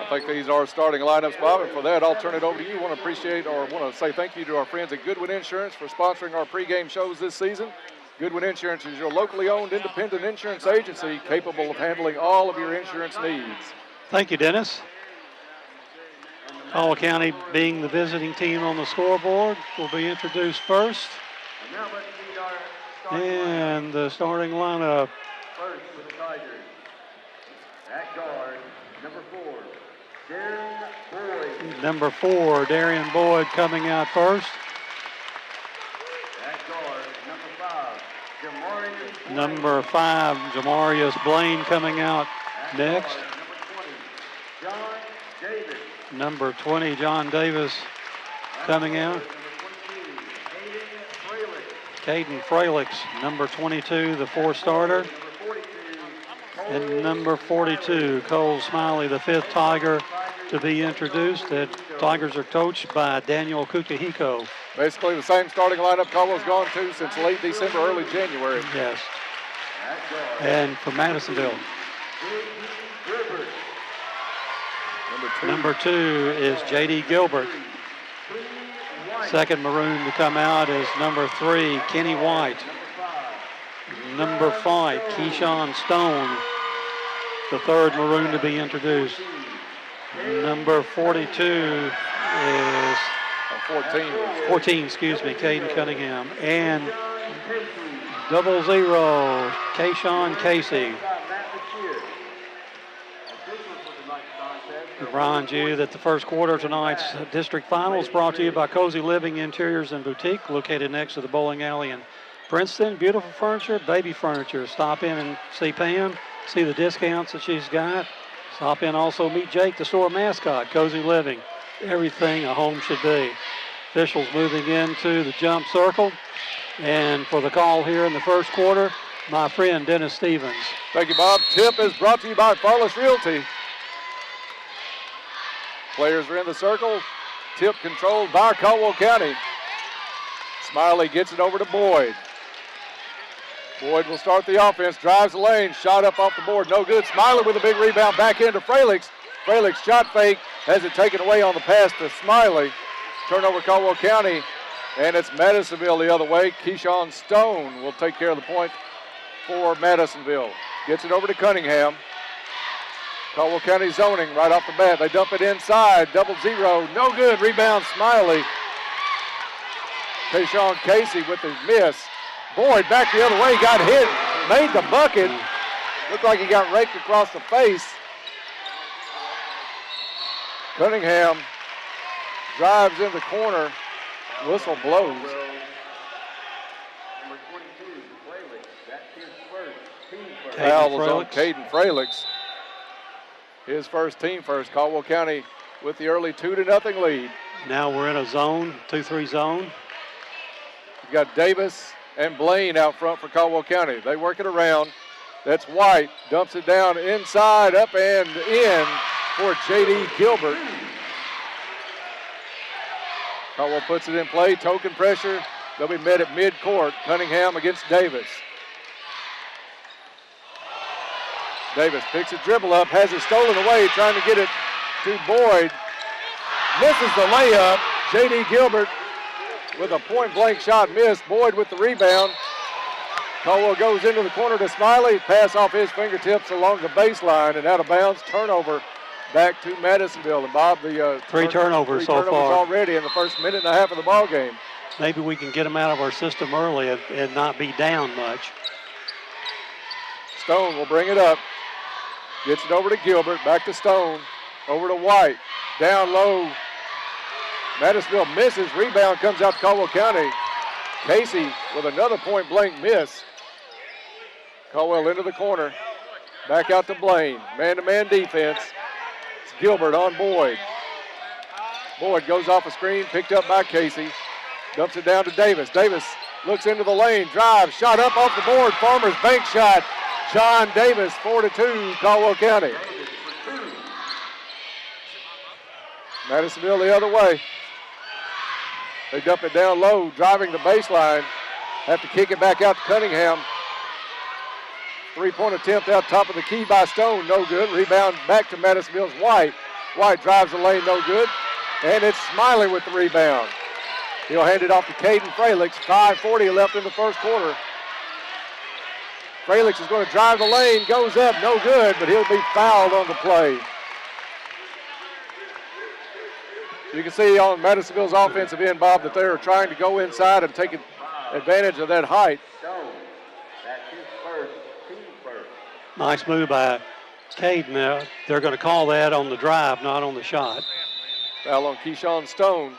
I think these are starting lineups, Bob, and for that, I'll turn it over to you. Want to say thank you to our friends at Goodwin Insurance for sponsoring our pregame shows this season. Goodwin Insurance is your locally owned independent insurance agency capable of handling all of your insurance needs. Thank you, Dennis. Caldwell County, being the visiting team on the scoreboard, will be introduced first. And the starting lineup. First for the Tigers. At guard, number 4, Darian Boyd. Number 4, Darian Boyd coming out first. At guard, number 5, Jamarius. Number 5, Jamarius Blaine coming out next. Guard, number 20, John Davis. Number 20, John Davis coming out. Caden Fralix, number 22, the 4 starter. And number 42, Cole Smiley, the 5th Tiger to be introduced. The Tigers are coached by Daniel Kukahiko. Basically the same starting lineup Caldwell's gone to since late December, early January. Yes. And for Madisonville. Number 2 is J.D. Gilbert. Second Maroon to come out is number 3, Kenny White. Number 5, Keyshawn Stone, the 3rd Maroon to be introduced. Number 42 is 14, excuse me, Caden Cunningham. And 00, Kayshawn Casey. Remind you that the first quarter of tonight's district finals brought to you by Cozy Living Interiors and Boutique, located next to the bowling alley in Princeton. Beautiful furniture, baby furniture. Stop in and see Pam, see the discounts that she's got. Stop in also, meet Jake, the store mascot. Cozy Living, everything a home should be. Officials moving into the jump circle. And for the call here in the first quarter, my friend Dennis Stevens. Thank you, Bob. Tip is brought to you by Farless Realty. Players are in the circle. Tip controlled by Caldwell County. Smiley gets it over to Boyd. Boyd will start the offense, drives the lane, shot up off the board, no good. Smiley with a big rebound back into Fralix. Fralix shot fake, has it taken away on the pass to Smiley. Turnover Caldwell County, and it's Madisonville the other way. Keyshawn Stone will take care of the point for Madisonville. Gets it over to Cunningham. Caldwell County zoning right off the bat. They dump it inside, 0-0, no good. Rebound Smiley. Kayshawn Casey with his miss. Boyd back the other way, got hit, made the bucket. Looked like he got raked across the face. Cunningham drives in the corner. Whistle blows. Number 22, Fralix. That's his first, team first. Foul was on Caden Fralix. His first, team first. Caldwell County with the early 2-0 lead. Now we're in a zone, 2-3 zone. You've got Davis and Blaine out front for Caldwell County. They work it around. That's White. Dumps it down inside, up and in for J.D. Gilbert. Caldwell puts it in play. Token pressure. They'll be met at midcourt. Cunningham against Davis. Davis picks a dribble up, has it stolen away, trying to get it to Boyd. Misses the layup. J.D. Gilbert with a point-blank shot missed. Boyd with the rebound. Caldwell goes into the corner to Smiley. Pass off his fingertips along the baseline and out of bounds. Turnover back to Madisonville. And Bob, the three turnovers so far already in the first minute and a half of the ball game. Maybe we can get them out of our system early and not be down much. Stone will bring it up. Gets it over to Gilbert. Back to Stone. Over to White. Down low. Madisonville misses. Rebound comes out to Caldwell County. Casey with another point-blank miss. Caldwell into the corner. Back out to Blaine. Man-to-man defense. It's Gilbert on Boyd. Boyd goes off a screen, picked up by Casey. Dumps it down to Davis. Davis looks into the lane, drives, shot up off the board. Farmer's bank shot. John Davis, 4-2, Caldwell County. Madisonville the other way. They dump it down low, driving the baseline. Have to kick it back out to Cunningham. Three-point attempt out top of the key by Stone, no good. Rebound back to Madisonville's White. White drives the lane, no good. And it's Smiley with the rebound. He'll hand it off to Caden Fralix. 5:40 left in the first quarter. Fralix is going to drive the lane, goes up, no good, but he'll be fouled on the play. You can see on Madisonville's offensive end, Bob, that they're trying to go inside and take advantage of that height. Nice move by Caden. They're going to call that on the drive, not on the shot. Foul on Keyshawn Stone.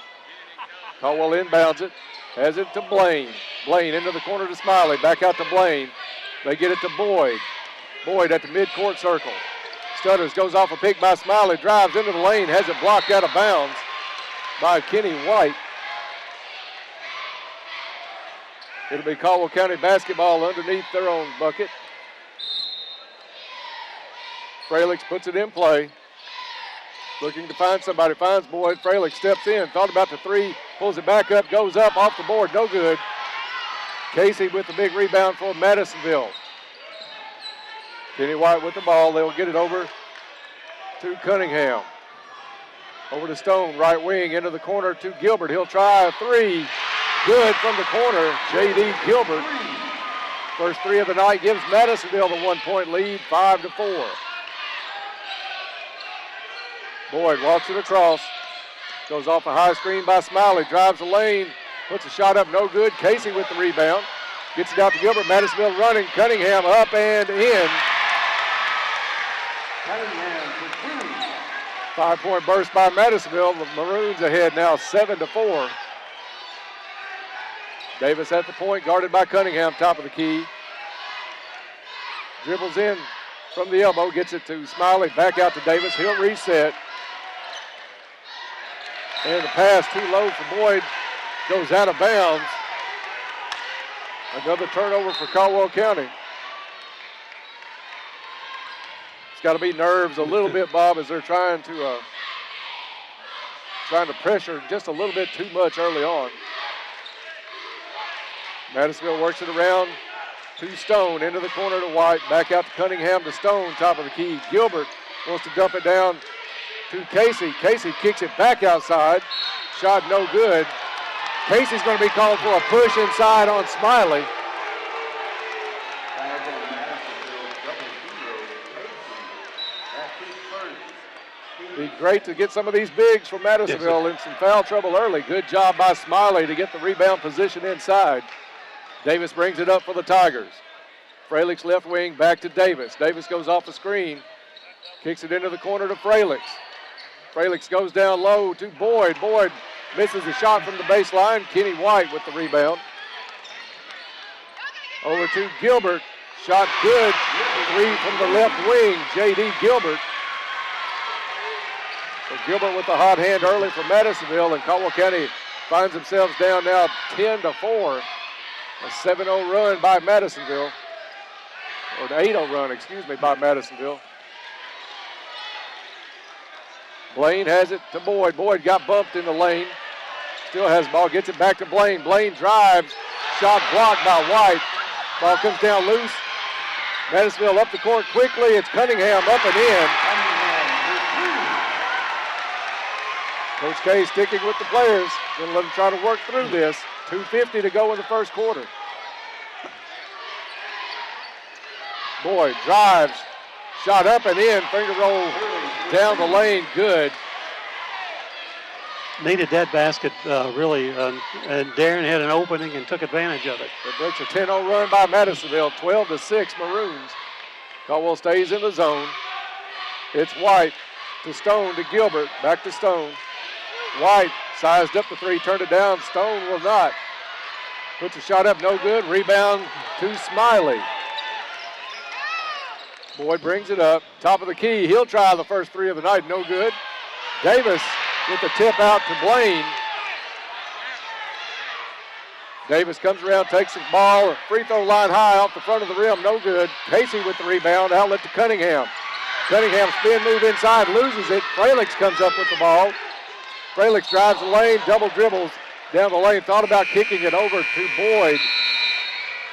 Caldwell inbounds it, has it to Blaine. Blaine into the corner to Smiley, back out to Blaine. They get it to Boyd. Boyd at the midcourt circle. Stutters goes off a pick by Smiley, drives into the lane, has it blocked out of bounds by Kenny White. It'll be Caldwell County basketball underneath their own bucket. Fralix puts it in play. Looking to find somebody, finds Boyd. Fralix steps in, thought about the three, pulls it back up, goes up, off the board, no good. Casey with the big rebound for Madisonville. Kenny White with the ball. They'll get it over to Cunningham. Over to Stone, right wing, into the corner to Gilbert. He'll try a three. Good from the corner, J.D. Gilbert. First three of the night gives Madisonville the 1-point lead, 5-4. Boyd walks it across. Goes off a high screen by Smiley. Drives the lane. Puts a shot up, no good. Casey with the rebound. Gets it out to Gilbert. Madisonville running. Cunningham up and in. 5-point burst by Madisonville. The Maroons ahead now 7-4. Davis at the point, guarded by Cunningham, top of the key. Dribbles in from the elbow, gets it to Smiley, back out to Davis. He'll reset. And the pass too low for Boyd. Goes out of bounds. Another turnover for Caldwell County. It's got to be nerves a little bit, Bob, as they're trying to pressure just a little bit too much early on. Madisonville works it around to Stone, into the corner to White, back out to Cunningham to Stone, top of the key. Gilbert wants to dump it down to Casey. Casey kicks it back outside. Shot no good. Casey's going to be called for a push inside on Smiley. Be great to get some of these bigs from Madisonville in some foul trouble early. Good job by Smiley to get the rebound position inside. Davis brings it up for the Tigers. Fralix left wing, back to Davis. Davis goes off the screen, kicks it into the corner to Fralix. Fralix goes down low to Boyd. Boyd misses a shot from the baseline. Kenny White with the rebound. Over to Gilbert. Shot good. Three from the left wing. J.D. Gilbert. So Gilbert with the hot hand early for Madisonville, and Caldwell County finds themselves down now 10-4. A 7-0 run by Madisonville. Or an 8-0 run, excuse me, by Madisonville. Blaine has it to Boyd. Boyd got bumped in the lane. Still has the ball, gets it back to Blaine. Blaine drives. Shot blocked by White. Ball comes down loose. Madisonville up the court quickly. It's Cunningham up and in. Coach K sticking with the players. Going to let them try to work through this. 2:50 to go in the first quarter. Boyd drives. Shot up and in. Finger roll down the lane. Good. Needed that basket, really, and Darren had an opening and took advantage of it. It breaks a 10-0 run by Madisonville. 12-6 Maroons. Caldwell stays in the zone. It's White to Stone to Gilbert. Back to Stone. White sized up the three, turned it down. Stone will not. Puts a shot up, no good. Rebound to Smiley. Boyd brings it up. Top of the key. He'll try the first three of the night. No good. Davis with the tip out to Blaine. Davis comes around, takes the ball. Free throw line high off the front of the rim. No good. Casey with the rebound. Outlet to Cunningham. Cunningham spin move inside. Loses it. Fralix comes up with the ball. Fralix drives the lane. Double dribbles down the lane. Thought about kicking it over to Boyd.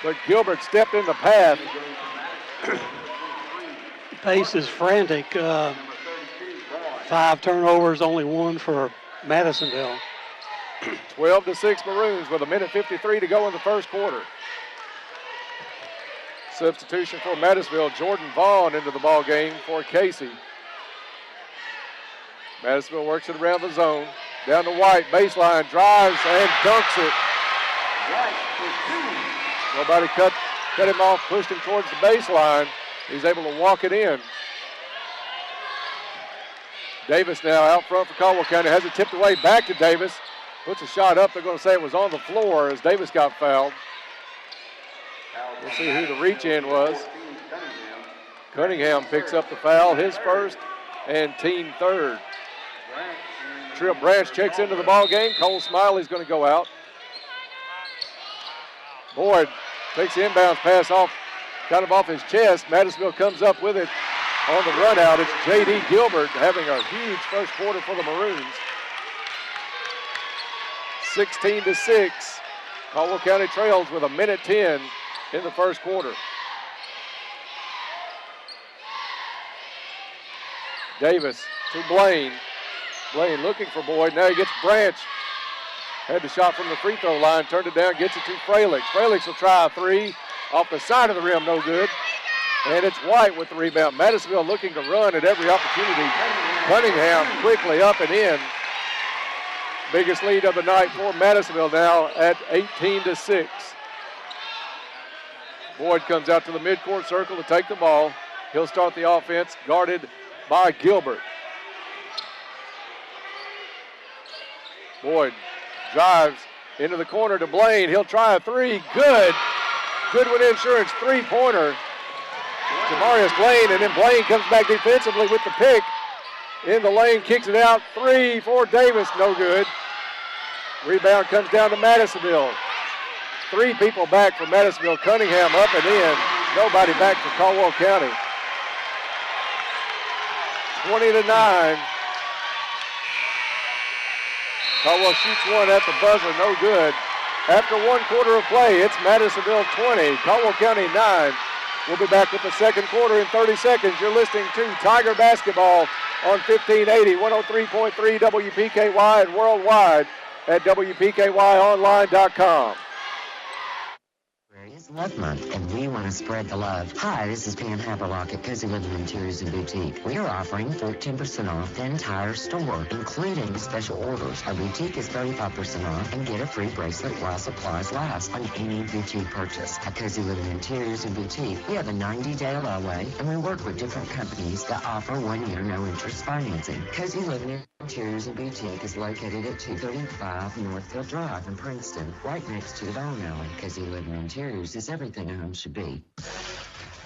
But Gilbert stepped in the path. Pace is frantic. 5 turnovers, only 1 for Madisonville. 12-6 Maroons with 1:53 to go in the first quarter. Substitution for Madisonville, Jordan Vaughn into the ball game for Casey. Madisonville works it around the zone. Down to White, baseline, drives and dunks it. Nobody cut him off, pushed him towards the baseline. He's able to walk it in. Davis now out front for Caldwell County. Has it tipped away back to Davis. Puts a shot up. They're going to say it was on the floor as Davis got fouled. We'll see who the reach-in was. Cunningham picks up the foul, his first and team third. Tripp Branch checks into the ball game. Cole Smiley's going to go out. Boyd takes the inbounds pass off, kind of off his chest. Madisonville comes up with it on the run out. It's J.D. Gilbert having a huge first quarter for the Maroons. 16-6. Caldwell County trails with 1:10 in the first quarter. Davis to Blaine. Blaine looking for Boyd. Now he gets Branch. Had the shot from the free throw line, turned it down, gets it to Fralix. Fralix will try a three off the side of the rim, no good. And it's White with the rebound. Madisonville looking to run at every opportunity. Cunningham quickly up and in. Biggest lead of the night for Madisonville now at 18-6. Boyd comes out to the midcourt circle to take the ball. He'll start the offense, guarded by Gilbert. Boyd drives into the corner to Blaine. He'll try a three. Good. Goodwin Insurance three-pointer. Jamarius Blaine, and then Blaine comes back defensively with the pick. In the lane, kicks it out. Three for Davis, no good. Rebound comes down to Madisonville. 3 people back for Madisonville. Cunningham up and in. Nobody back for Caldwell County. 20-9. Caldwell shoots one at the buzzer, no good. After 1 quarter of play, it's Madisonville 20, Caldwell County 9. We'll be back with the second quarter in 30 seconds. You're listening to Tiger Basketball on 1580, 103.3 WPKY and worldwide at WPKYonline.com. It's Love Month, and we want to spread the love. Hi, this is Pam Haberlock at Cozy Living Interiors and Boutique. We are offering 14% off the entire store, including special orders. Our boutique is 35% off and get a free bracelet while supplies last on any boutique purchase. At Cozy Living Interiors and Boutique, we have a 90-day layaway, and we work with different companies that offer 1-year no-interest financing. Cozy Living Interiors and Boutique is located at 235 Northfield Drive in Princeton, right next to the bowling alley. Cozy Living Interiors is everything a home should be.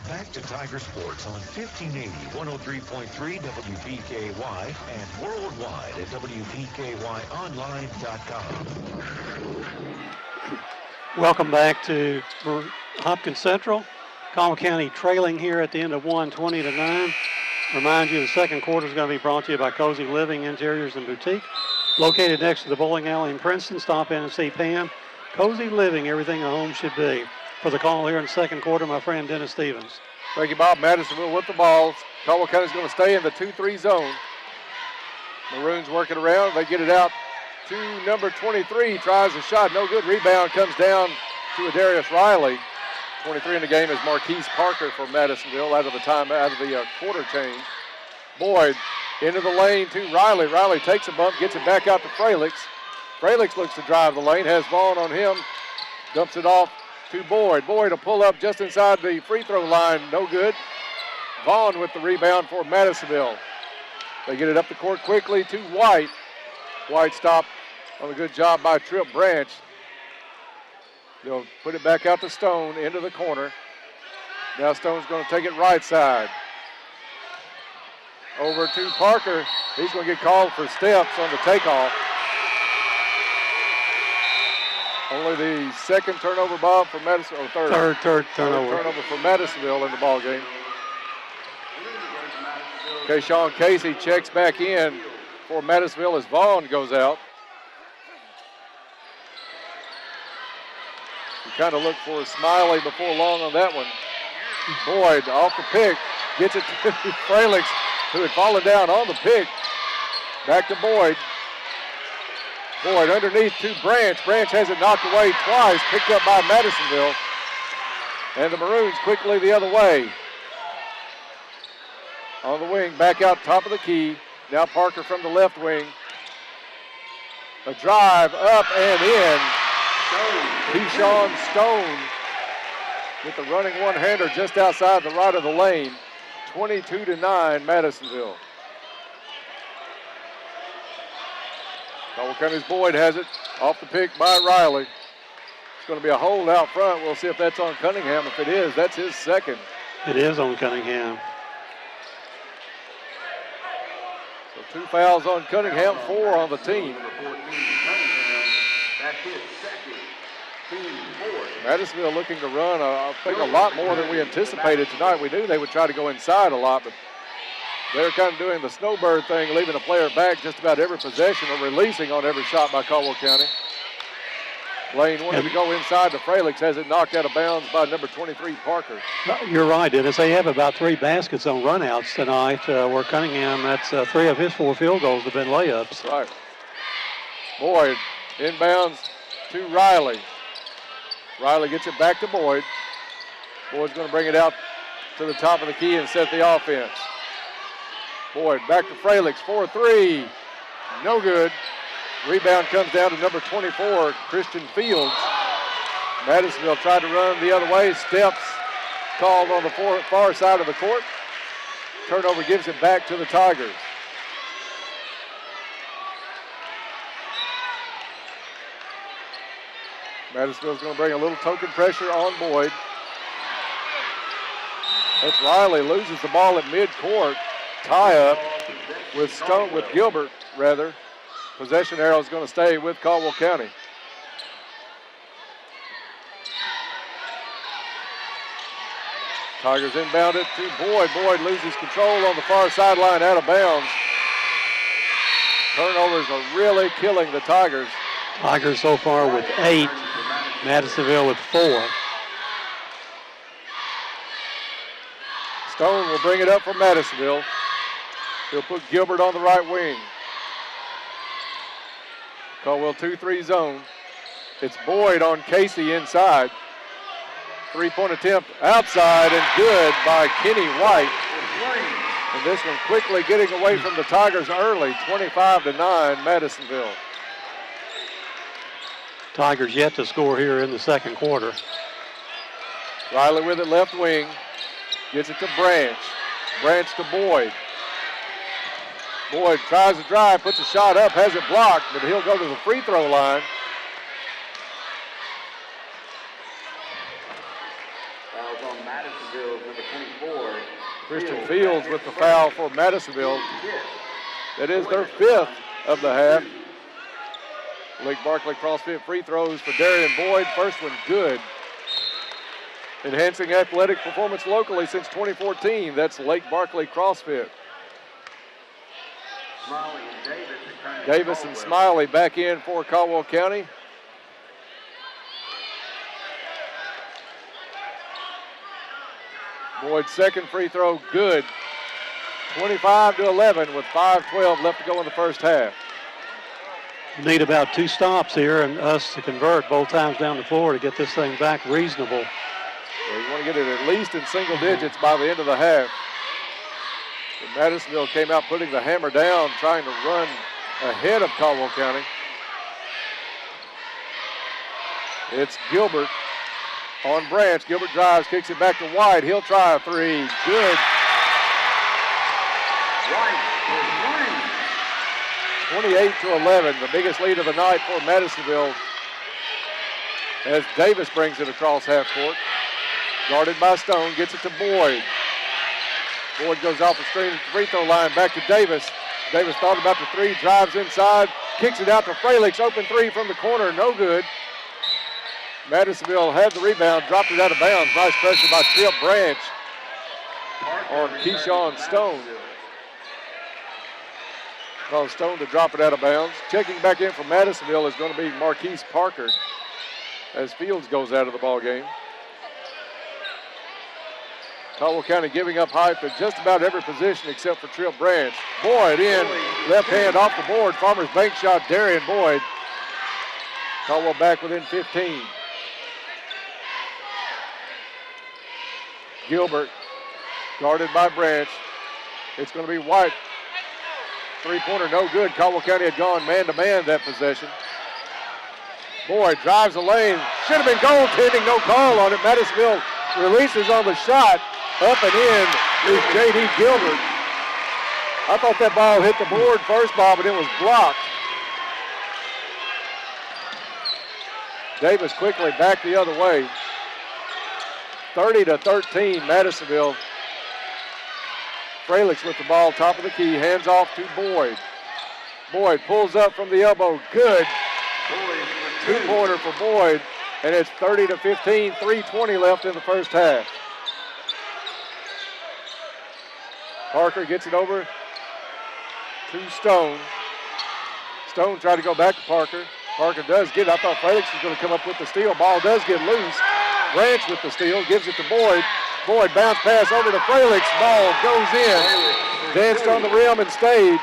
Back to Tiger Sports on 1580, 103.3 WPKY and worldwide at WPKYonline.com. Welcome back to Hopkins Central. Caldwell County trailing here at the end of 1, 20-9. Remind you the second quarter is going to be brought to you by Cozy Living Interiors and Boutique. Located next to the bowling alley in Princeton. Stop in and see Pam. Cozy Living, everything a home should be. For the call here in the second quarter, my friend Dennis Stevens. Thank you, Bob. Madisonville with the ball. Caldwell County's going to stay in the 2-3 zone. Maroons working around. They get it out to number 23. Tries a shot. No good. Rebound comes down to Adarius Riley. 23 in the game is Marquise Parker for Madisonville out of the quarter change. Boyd into the lane to Riley. Riley takes a bump, gets it back out to Fralix. Fralix looks to drive the lane, has Vaughn on him, dumps it off to Boyd. Boyd will pull up just inside the free throw line, no good. Vaughn with the rebound for Madisonville. They get it up the court quickly to White. White stopped on a good job by Tripp Branch. They'll put it back out to Stone into the corner. Now Stone's going to take it right side. Over to Parker. He's going to get called for steps on the takeoff. Only the second turnover, Bob, for Madison, or third. Third turnover. Turnover for Madisonville in the ball game. Okay, Sean Casey checks back in for Madisonville as Vaughn goes out. You kind of look for a Smiley before long on that one. Boyd off the pick. Gets it to Fralix, who had fallen down on the pick. Back to Boyd. Boyd underneath to Branch. Branch has it knocked away twice. Picked up by Madisonville. And the Maroons quickly the other way. On the wing, back out top of the key. Now Parker from the left wing. A drive up and in. Keyshawn Stone with the running one-hander just outside the right of the lane. 22-9 Madisonville. Caldwell County's Boyd has it off the pick by Riley. It's going to be a hold out front. We'll see if that's on Cunningham. If it is, that's his second. It is on Cunningham. So 2 fouls on Cunningham, 4 on the team. Number 14, Cunningham. That's his second. Team fourth. Madisonville looking to run, I think, a lot more than we anticipated tonight. We knew they would try to go inside a lot, but they're kind of doing the snowbird thing, leaving a player back just about every possession or releasing on every shot by Caldwell County. Lane wanted to go inside to Fralix, has it knocked out of bounds by number 23, Parker. You're right, Dennis. They have about 3 baskets on runouts tonight, where Cunningham, that's 3 of his 4 field goals have been layups. Right. Boyd inbounds to Riley. Riley gets it back to Boyd. Boyd's going to bring it out to the top of the key and set the offense. Boyd back to Fralix, 4-3. No good. Rebound comes down to number 24, Christian Fields. Madisonville tried to run the other way. Steps called on the far side of the court. Turnover gives it back to the Tigers. Madisonville's going to bring a little token pressure on Boyd. That's Riley, loses the ball at midcourt. Tie up with Gilbert, rather. Possession arrow is going to stay with Caldwell County. Tigers inbound it to Boyd. Boyd loses control on the far sideline, out of bounds. Turnovers are really killing the Tigers. Tigers so far with 8, Madisonville with 4. Stone will bring it up for Madisonville. He'll put Gilbert on the right wing. Caldwell 2-3 zone. It's Boyd on Casey inside. 3-point attempt outside and good by Kenny White. And this one quickly getting away from the Tigers early, 25-9 Madisonville. Tigers yet to score here in the second quarter. Riley with it left wing. Gets it to Branch. Branch to Boyd. Boyd tries to drive, puts a shot up, has it blocked, but he'll go to the free throw line. Fouls on Madisonville, number 24. Christian Fields with the foul for Madisonville. That is their 5th of the half. Lake Barkley CrossFit free throws for Darian Boyd. First one good. Enhancing athletic performance locally since 2014. That's Lake Barkley CrossFit. Smiley and Davis returning to Davis and Caldwell. Smiley back in for Caldwell County. Boyd's second free throw good. 25-11 with 5:12 left to go in the first half. Need about 2 stops here and us to convert both times down the floor to get this thing back reasonable. Well, you want to get it at least in single digits by the end of the half. But Madisonville came out putting the hammer down, trying to run ahead of Caldwell County. It's Gilbert on Branch. Gilbert drives, kicks it back to White. He'll try a 3. Good. White for 28-11, the biggest lead of the night for Madisonville as Davis brings it across half court. Guarded by Stone, gets it to Boyd. Boyd goes off the screen at the free throw line, back to Davis. Davis thought about the 3, drives inside, kicks it out to Fralix. Open 3 from the corner, no good. Madisonville had the rebound, dropped it out of bounds. Nice pressure by Tip Branch on Keyshawn Stone. Caused Stone to drop it out of bounds. Checking back in for Madisonville is going to be Marquise Parker as Fields goes out of the ball game. Caldwell County giving up height at just about every position except for Tripp Branch. Boyd in, left hand off the board. Farmers bank shot, Darian Boyd. Caldwell back within 15. Gilbert guarded by Branch. It's going to be White. Three-pointer no good. Caldwell County had gone man-to-man that possession. Boyd drives the lane. Should have been goaltending, no call on it. Madisonville releases on the shot. Up and in is J.D. Gilbert. I thought that ball hit the board first, Bob, but it was blocked. Davis quickly back the other way. 30-13, Madisonville. Fralick's with the ball, top of the key, hands off to Boyd. Boyd pulls up from the elbow, good. Two-pointer for Boyd, and it's 30-15, 3:20 left in the first half. Parker gets it over to Stone. Stone tried to go back to Parker. Parker does get it. I thought Fralick's was going to come up with the steal. Ball does get loose. Branch with the steal, gives it to Boyd. Boyd bounce pass over to Fralick's. Ball goes in. Danced on the rim and stayed.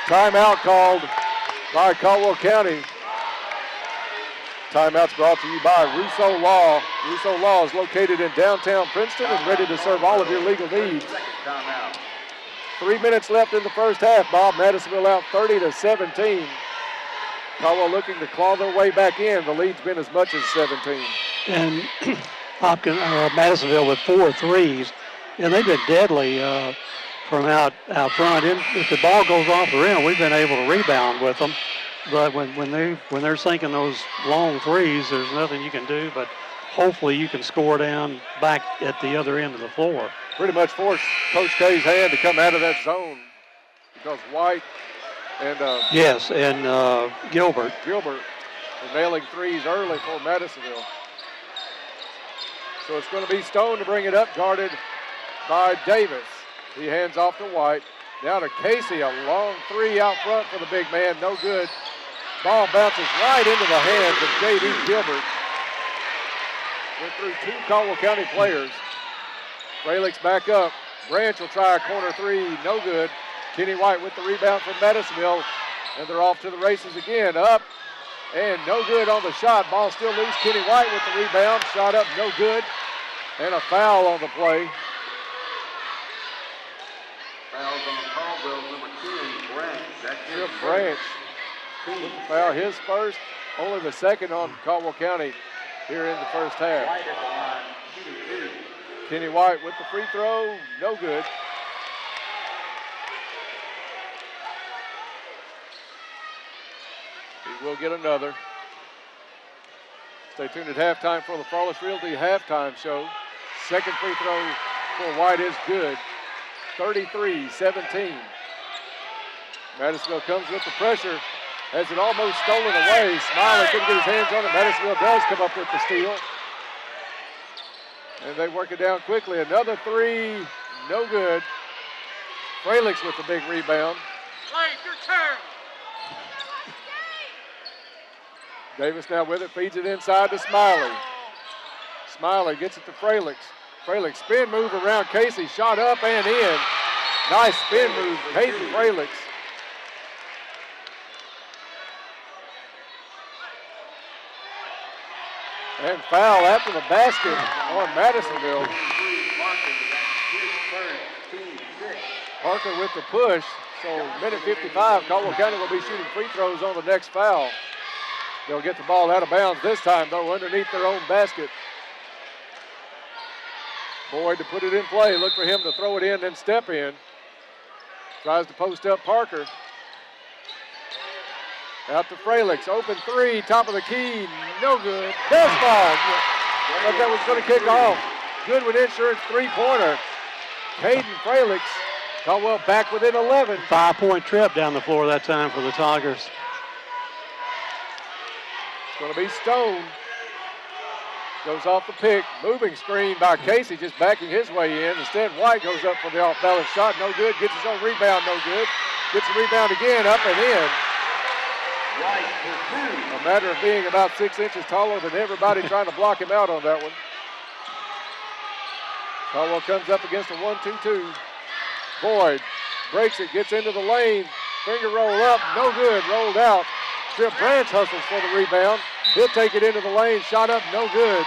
Timeout called by Caldwell County. Timeout's brought to you by Rousseau Law. Rousseau Law is located in downtown Princeton and ready to serve all of your legal needs. 3 minutes left in the first half. Bob, Madisonville out 30-17. Caldwell looking to claw their way back in. The lead's been as much as 17. And Madisonville with 4 threes, and they've been deadly from out front. And if the ball goes off the rim, we've been able to rebound with them. But when they're sinking those long threes, there's nothing you can do. But hopefully you can score down back at the other end of the floor. Pretty much forced Coach K's hand to come out of that zone because White and Gilbert were nailing threes early for Madisonville. So it's going to be Stone to bring it up, guarded by Davis. He hands off to White. Now to Casey, a long three out front for the big man, no good. Ball bounces right into the hands of J.D. Gilbert. Went through 2 Caldwell County players. Fralick's back up. Branch will try a corner three, no good. Kenny White with the rebound from Madisonville, and they're off to the races again. Up and no good on the shot. Ball still loose. Kenny White with the rebound. Shot up, no good. And a foul on the play. Fouls on Caldwell, number 10, Branch. That's Tripp Branch with the foul, his first, only the second on Caldwell County here in the first half. White at the line, shooting 2. Kenny White with the free throw, no good. He will get another. Stay tuned at halftime for the Flawless Realty halftime show. Second free throw for White is good. 33-17. Madisonville comes with the pressure. Has it almost stolen away. Smiley couldn't get his hands on it. Madisonville does come up with the steal. And they work it down quickly. Another three, no good. Fralick's with the big rebound. Blake, your turn. Davis now with it, feeds it inside to Smiley. Smiley gets it to Fralick's. Fralick's spin move around Casey, shot up and in. Nice spin move, Caden Fralick's. And foul after the basket on Madisonville. Parker with the push. So minute 55, Caldwell County will be shooting free throws on the next foul. They'll get the ball out of bounds this time, though, underneath their own basket. Boyd to put it in play. Look for him to throw it in, then step in. Tries to post up Parker. Out to Fralick's, open three, top of the key, no good. Does fall. But that was going to kick off. Goodwin Insurance three-pointer. Caden Fralick's. Caldwell back within 11. 5-point trip down the floor that time for the Tigers. It's going to be Stone. Goes off the pick. Moving screen by Casey, just backing his way in. Instead, White goes up for the off-balance shot. No good. Gets his own rebound. No good. Gets the rebound again. Up and in. A matter of being about 6 inches taller than everybody trying to block him out on that one. Caldwell comes up against a 1-2-2. Boyd breaks it, gets into the lane. Finger roll up, no good, rolled out. Trip Branch hustles for the rebound. He'll take it into the lane, shot up, no good.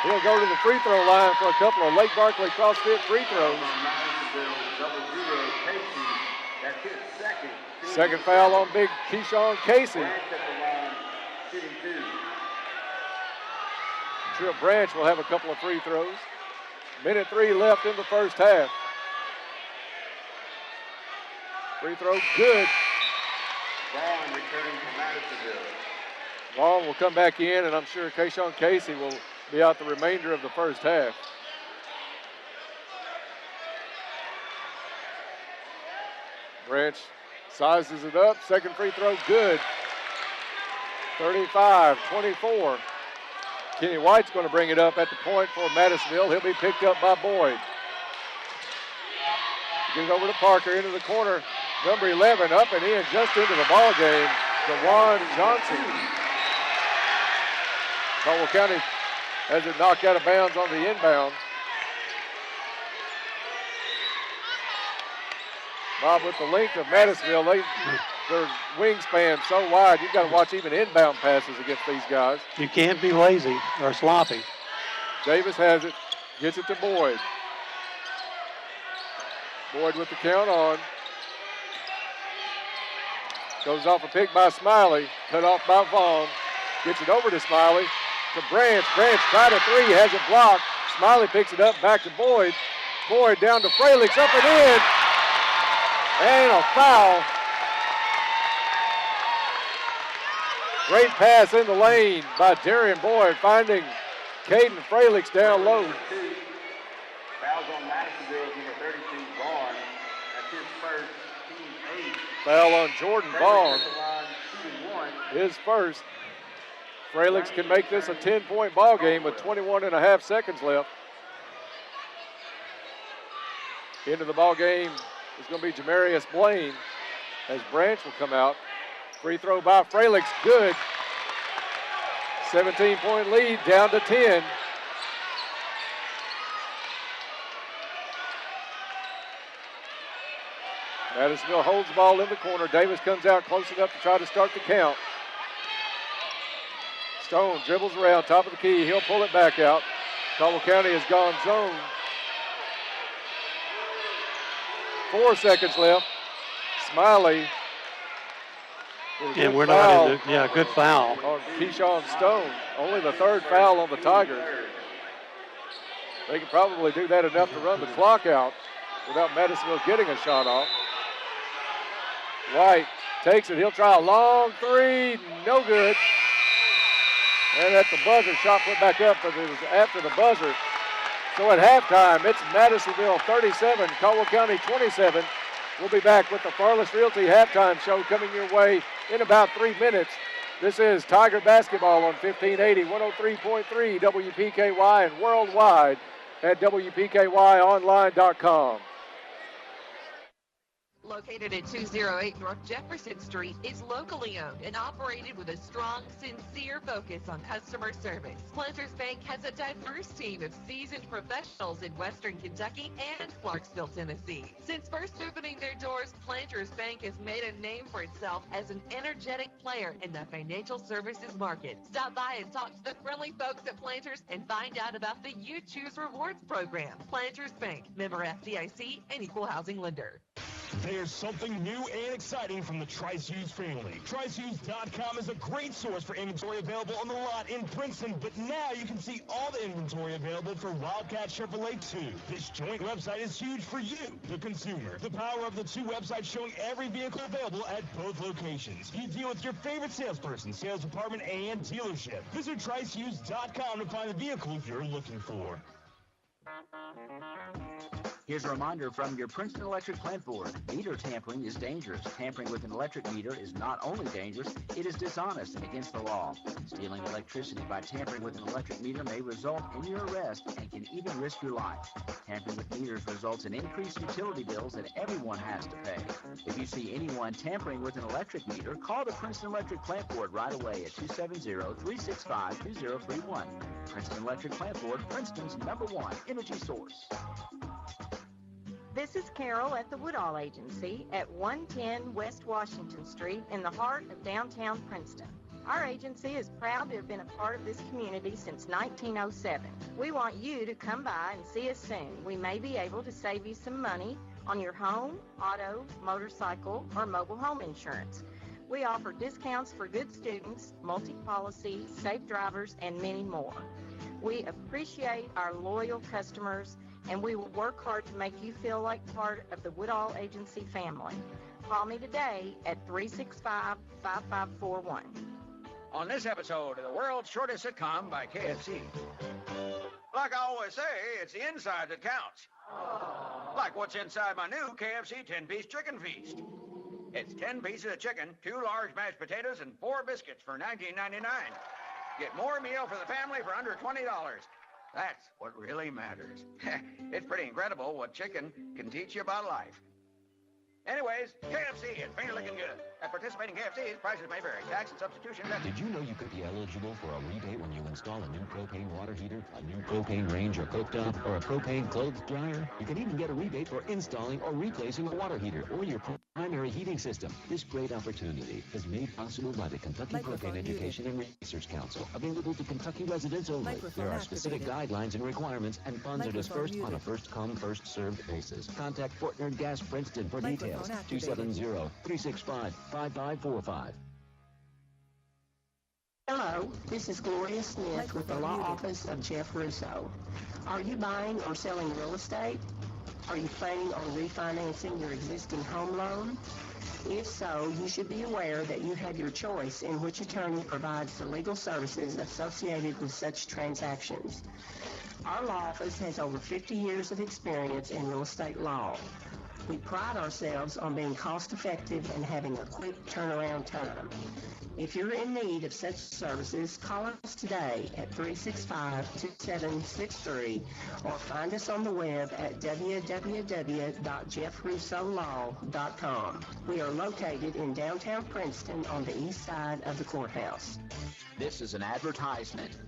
He'll go to the free throw line for a couple of Lake Barkley CrossFit free throws. Second foul on big Keyshawn Casey. Trip Branch will have a couple of free throws. Minute 3 left in the first half. Free throw good. Vaughn returning to Madisonville. Vaughn will come back in, and I'm sure Keyshawn Casey will be out the remainder of the first half. Branch sizes it up. Second free throw good. 35-24. Kenny White's going to bring it up at the point for Madisonville. He'll be picked up by Boyd. Get it over to Parker into the corner. Number 11 up and in just into the ball game. DeJuan Johnson. Caldwell County has it knocked out of bounds on the inbound. Bob, with the length of Madisonville, their wingspan so wide, you've got to watch even inbound passes against these guys. You can't be lazy or sloppy. Davis has it, gets it to Boyd. Boyd with the count on. Goes off a pick by Smiley, cut off by Vaughn. Gets it over to Smiley, to Branch. Branch tried a three, has it blocked. Smiley picks it up, back to Boyd. Boyd down to Fralix, up and in. And a foul. Great pass in the lane by Darian Boyd, finding Caden Fralix down low. Fouls on Madisonville, number 32, Vaughn. That's his first, team 8. Foul on Jordan Vaughn. Shooting 1. His first. Fralix can make this a 10-point ball game with 21.5 seconds left. Into the ball game is going to be Jamarius Blaine as Branch will come out. Free throw by Fralix, good. 17-point lead, down to 10. Madisonville holds the ball in the corner. Davis comes out close enough to try to start the count. Stone dribbles around, top of the key. He'll pull it back out. Caldwell County has gone zone. 4 seconds left. Smiley. And we're not in the, good foul. On Keyshawn Stone. Only the third foul on the Tigers. They can probably do that enough to run the clock out without Madisonville getting a shot off. White takes it. He'll try a long three. No good. And at the buzzer, shot put back up, but it was after the buzzer. So at halftime, it's Madisonville 37, Caldwell County 27. We'll be back with the Farless Realty halftime show coming your way in about 3 minutes. This is Tiger Basketball on 1580, 103.3 WPKY and worldwide at WPKYonline.com. Located at 208 North Jefferson Street, is locally owned and operated with a strong, sincere focus on customer service. Planters Bank has a diverse team of seasoned professionals in Western Kentucky and Clarksville, Tennessee. Since first opening their doors, Planters Bank has made a name for itself as an energetic player in the financial services market. Stop by and talk to the friendly folks at Planters and find out about the You Choose Rewards program. Planters Bank, member FDIC, and equal housing lender. There's something new and exciting from the Trice Hughes family. TriceHughes.com is a great source for inventory available on the lot in Princeton, but now you can see all the inventory available for Wildcat Chevrolet too. This joint website is huge for you, the consumer. The power of the two websites showing every vehicle available at both locations. You deal with your favorite salesperson, sales department, and dealership. Visit TriceHughes.com to find the vehicle you're looking for. Here's a reminder from your Princeton Electric Plant Board. Meter tampering is dangerous. Tampering with an electric meter is not only dangerous, it is dishonest and against the law. Stealing electricity by tampering with an electric meter may result in your arrest and can even risk your life. Tampering with meters results in increased utility bills that everyone has to pay. If you see anyone tampering with an electric meter, call the Princeton Electric Plant Board right away at 270-365-2031. Princeton Electric Plant Board, Princeton's #1 energy source. This is Carol at the Woodall Agency at 110 West Washington Street in the heart of downtown Princeton. Our agency is proud to have been a part of this community since 1907. We want you to come by and see us soon. We may be able to save you some money on your home, auto, motorcycle, or mobile home insurance. We offer discounts for good students, multi-policy, safe drivers, and many more. We appreciate our loyal customers, and we will work hard to make you feel like part of the Woodall Agency family. Call me today at 365-5541. On this episode of the world's shortest sitcom by KFC. Like I always say, it's the inside that counts. Like what's inside my new KFC 10-piece chicken feast. It's 10 pieces of chicken, 2 large mashed potatoes, and 4 biscuits for $19.99. Get more meal for the family for under $20. That's what really matters. It's pretty incredible what chicken can teach you about life. Anyways, KFC is finger looking good. At participating KFCs, prices may vary. Tax and substitution. Did you know you could be eligible for a rebate when you install a new propane water heater, a new propane range or cooktop, or a propane clothes dryer? You can even get a rebate for installing or replacing a water heater or your primary heating system. This great opportunity is made possible by the Kentucky Propane Education and Research Council, available to Kentucky residents only. There are specific guidelines and requirements, and funds are dispersed on a first-come, first-served basis. Contact Fortner Gas Princeton for details. 270-365-5545. Hello, this is Gloria Smith with the Law Office of Jeff Russo. Are you buying or selling real estate? Are you planning on refinancing your existing home loan? If so, you should be aware that you have your choice in which attorney provides the legal services associated with such transactions. Our law office has over 50 years of experience in real estate law. We pride ourselves on being cost-effective and having a quick turnaround time. If you're in need of such services, call us today at 365-2763 or find us on the web at www.jeffrussolaw.com. We are located in downtown Princeton on the east side of the courthouse. This is an advertisement.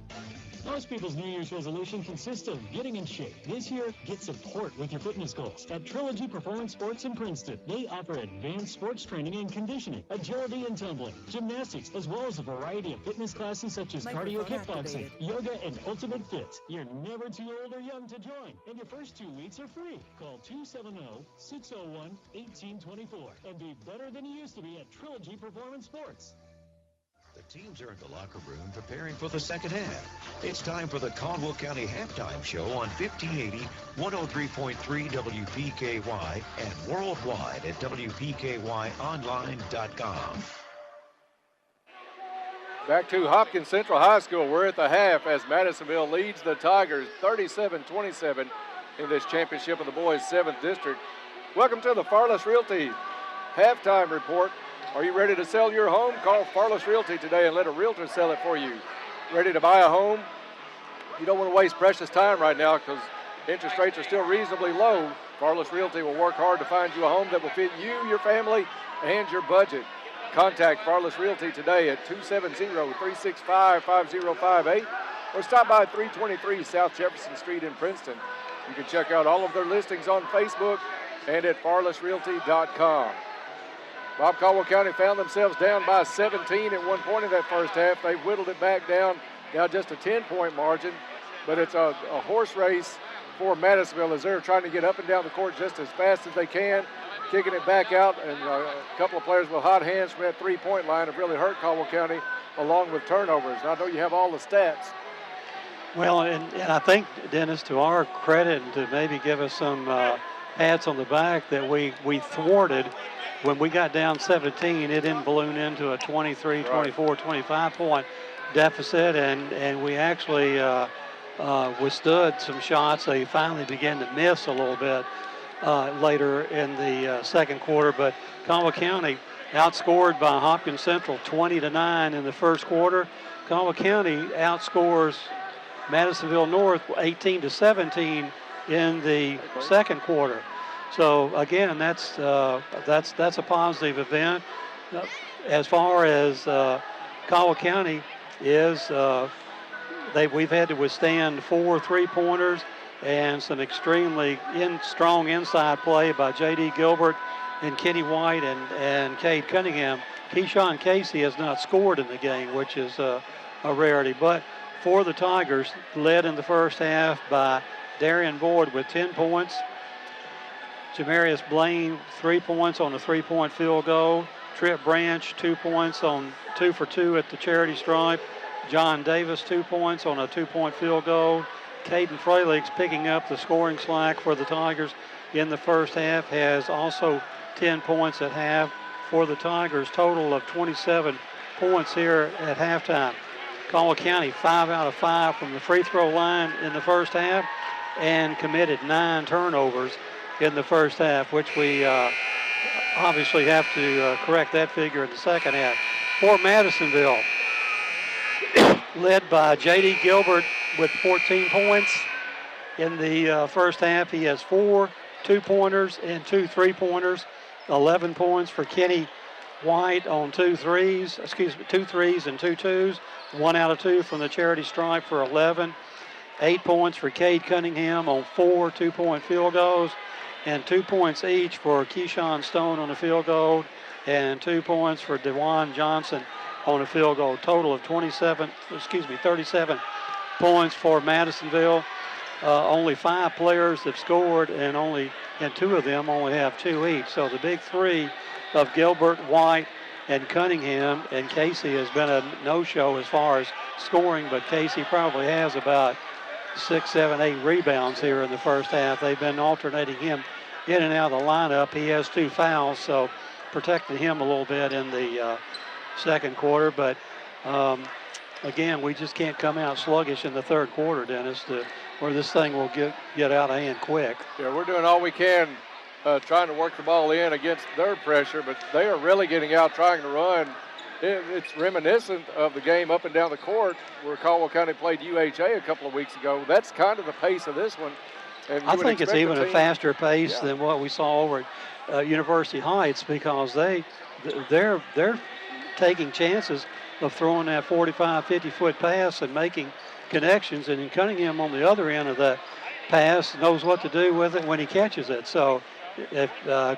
Most people's New Year's resolution consists of getting in shape. This year, get support with your fitness goals. At Trilogy Performance Sports in Princeton, they offer advanced sports training and conditioning, agility and tumbling, gymnastics, as well as a variety of fitness classes such as cardio kickboxing, yoga, and ultimate fit. You're never too old or young to join, and your first 2 weeks are free. Call 270-601-1824 and be better than you used to be at Trilogy Performance Sports. The teams are in the locker room preparing for the second half. It's time for the Caldwell County Halftime Show on 1580, 103.3 WPKY, and worldwide at WPKYonline.com. Back to Hopkins Central High School. We're at the half as Madisonville leads the Tigers 37-27 in this championship of the boys' 7th district. Welcome to the Farless Realty halftime report. Are you ready to sell your home? Call Farless Realty today and let a realtor sell it for you. Ready to buy a home? You don't want to waste precious time right now because interest rates are still reasonably low. Farless Realty will work hard to find you a home that will fit you, your family, and your budget. Contact Farless Realty today at 270-365-5058 or stop by 323 South Jefferson Street in Princeton. You can check out all of their listings on Facebook and at farlessrealty.com. Bob, Caldwell County found themselves down by 17 at one point in that first half. They whittled it back down, now just a 10-point margin. But it's a horse race for Madisonville as they're trying to get up and down the court just as fast as they can, kicking it back out. And a couple of players with hot hands from that three-point line have really hurt Caldwell County, along with turnovers. And I know you have all the stats. Well, and I think, Dennis, to our credit, and to maybe give us some pats on the back, that we thwarted. When we got down 17, it didn't balloon into a 23, 24, 25-point deficit, and we actually withstood some shots. They finally began to miss a little bit later in the second quarter, but Caldwell County outscored by Hopkins Central 20-9 in the first quarter. Caldwell County outscores Madisonville North 18-17 in the second quarter. So again, that's a positive event. As far as Caldwell County is, we've had to withstand 4 3-pointers and some extremely strong inside play by J.D. Gilbert and Kenny White and Cade Cunningham. Keyshawn Casey has not scored in the game, which is a rarity. But for the Tigers, led in the first half by Darian Boyd with 10 points. Jamarius Blaine, 3 points on a 3-point field goal. Trip Branch, 2 points on 2 for 2 at the charity stripe. John Davis, 2 points on a 2-point field goal. Caden Frelick's picking up the scoring slack for the Tigers in the first half, has also 10 points at half for the Tigers. Total of 27 points here at halftime. Caldwell County 5 out of 5 from the free throw line in the first half and committed 9 turnovers in the first half, which we obviously have to correct that figure in the second half. For Madisonville, led by J.D. Gilbert with 14 points in the first half. He has 4 2-pointers and 2 3-pointers. 11 points for Kenny White on 2 threes and 2 2s. 1 out of 2 from the charity stripe for 11. 8 points for Cade Cunningham on 4 2-point field goals, and 2 points each for Keyshawn Stone on a field goal, and 2 points for DeJuan Johnson on a field goal. Total of 37 points for Madisonville. Only 5 players have scored, and 2 of them only have 2 each. So the big 3 of Gilbert, White, and Cunningham, and Casey has been a no-show as far as scoring, but Casey probably has about 6, 7, 8 rebounds here in the first half. They've been alternating him in and out of the lineup. He has 2 fouls, so protecting him a little bit in the second quarter. But again, we just can't come out sluggish in the third quarter, Dennis, where this thing will get out of hand quick. Yeah, we're doing all we can trying to work the ball in against their pressure, but they are really getting out trying to run. It's reminiscent of the game up and down the court where Caldwell County played UHA a couple of weeks ago. That's kind of the pace of this one. And I think it's even a faster pace than what we saw over at University Heights, because they're taking chances of throwing that 45, 50-foot pass and making connections. And then Cunningham on the other end of that pass knows what to do with it when he catches it. So if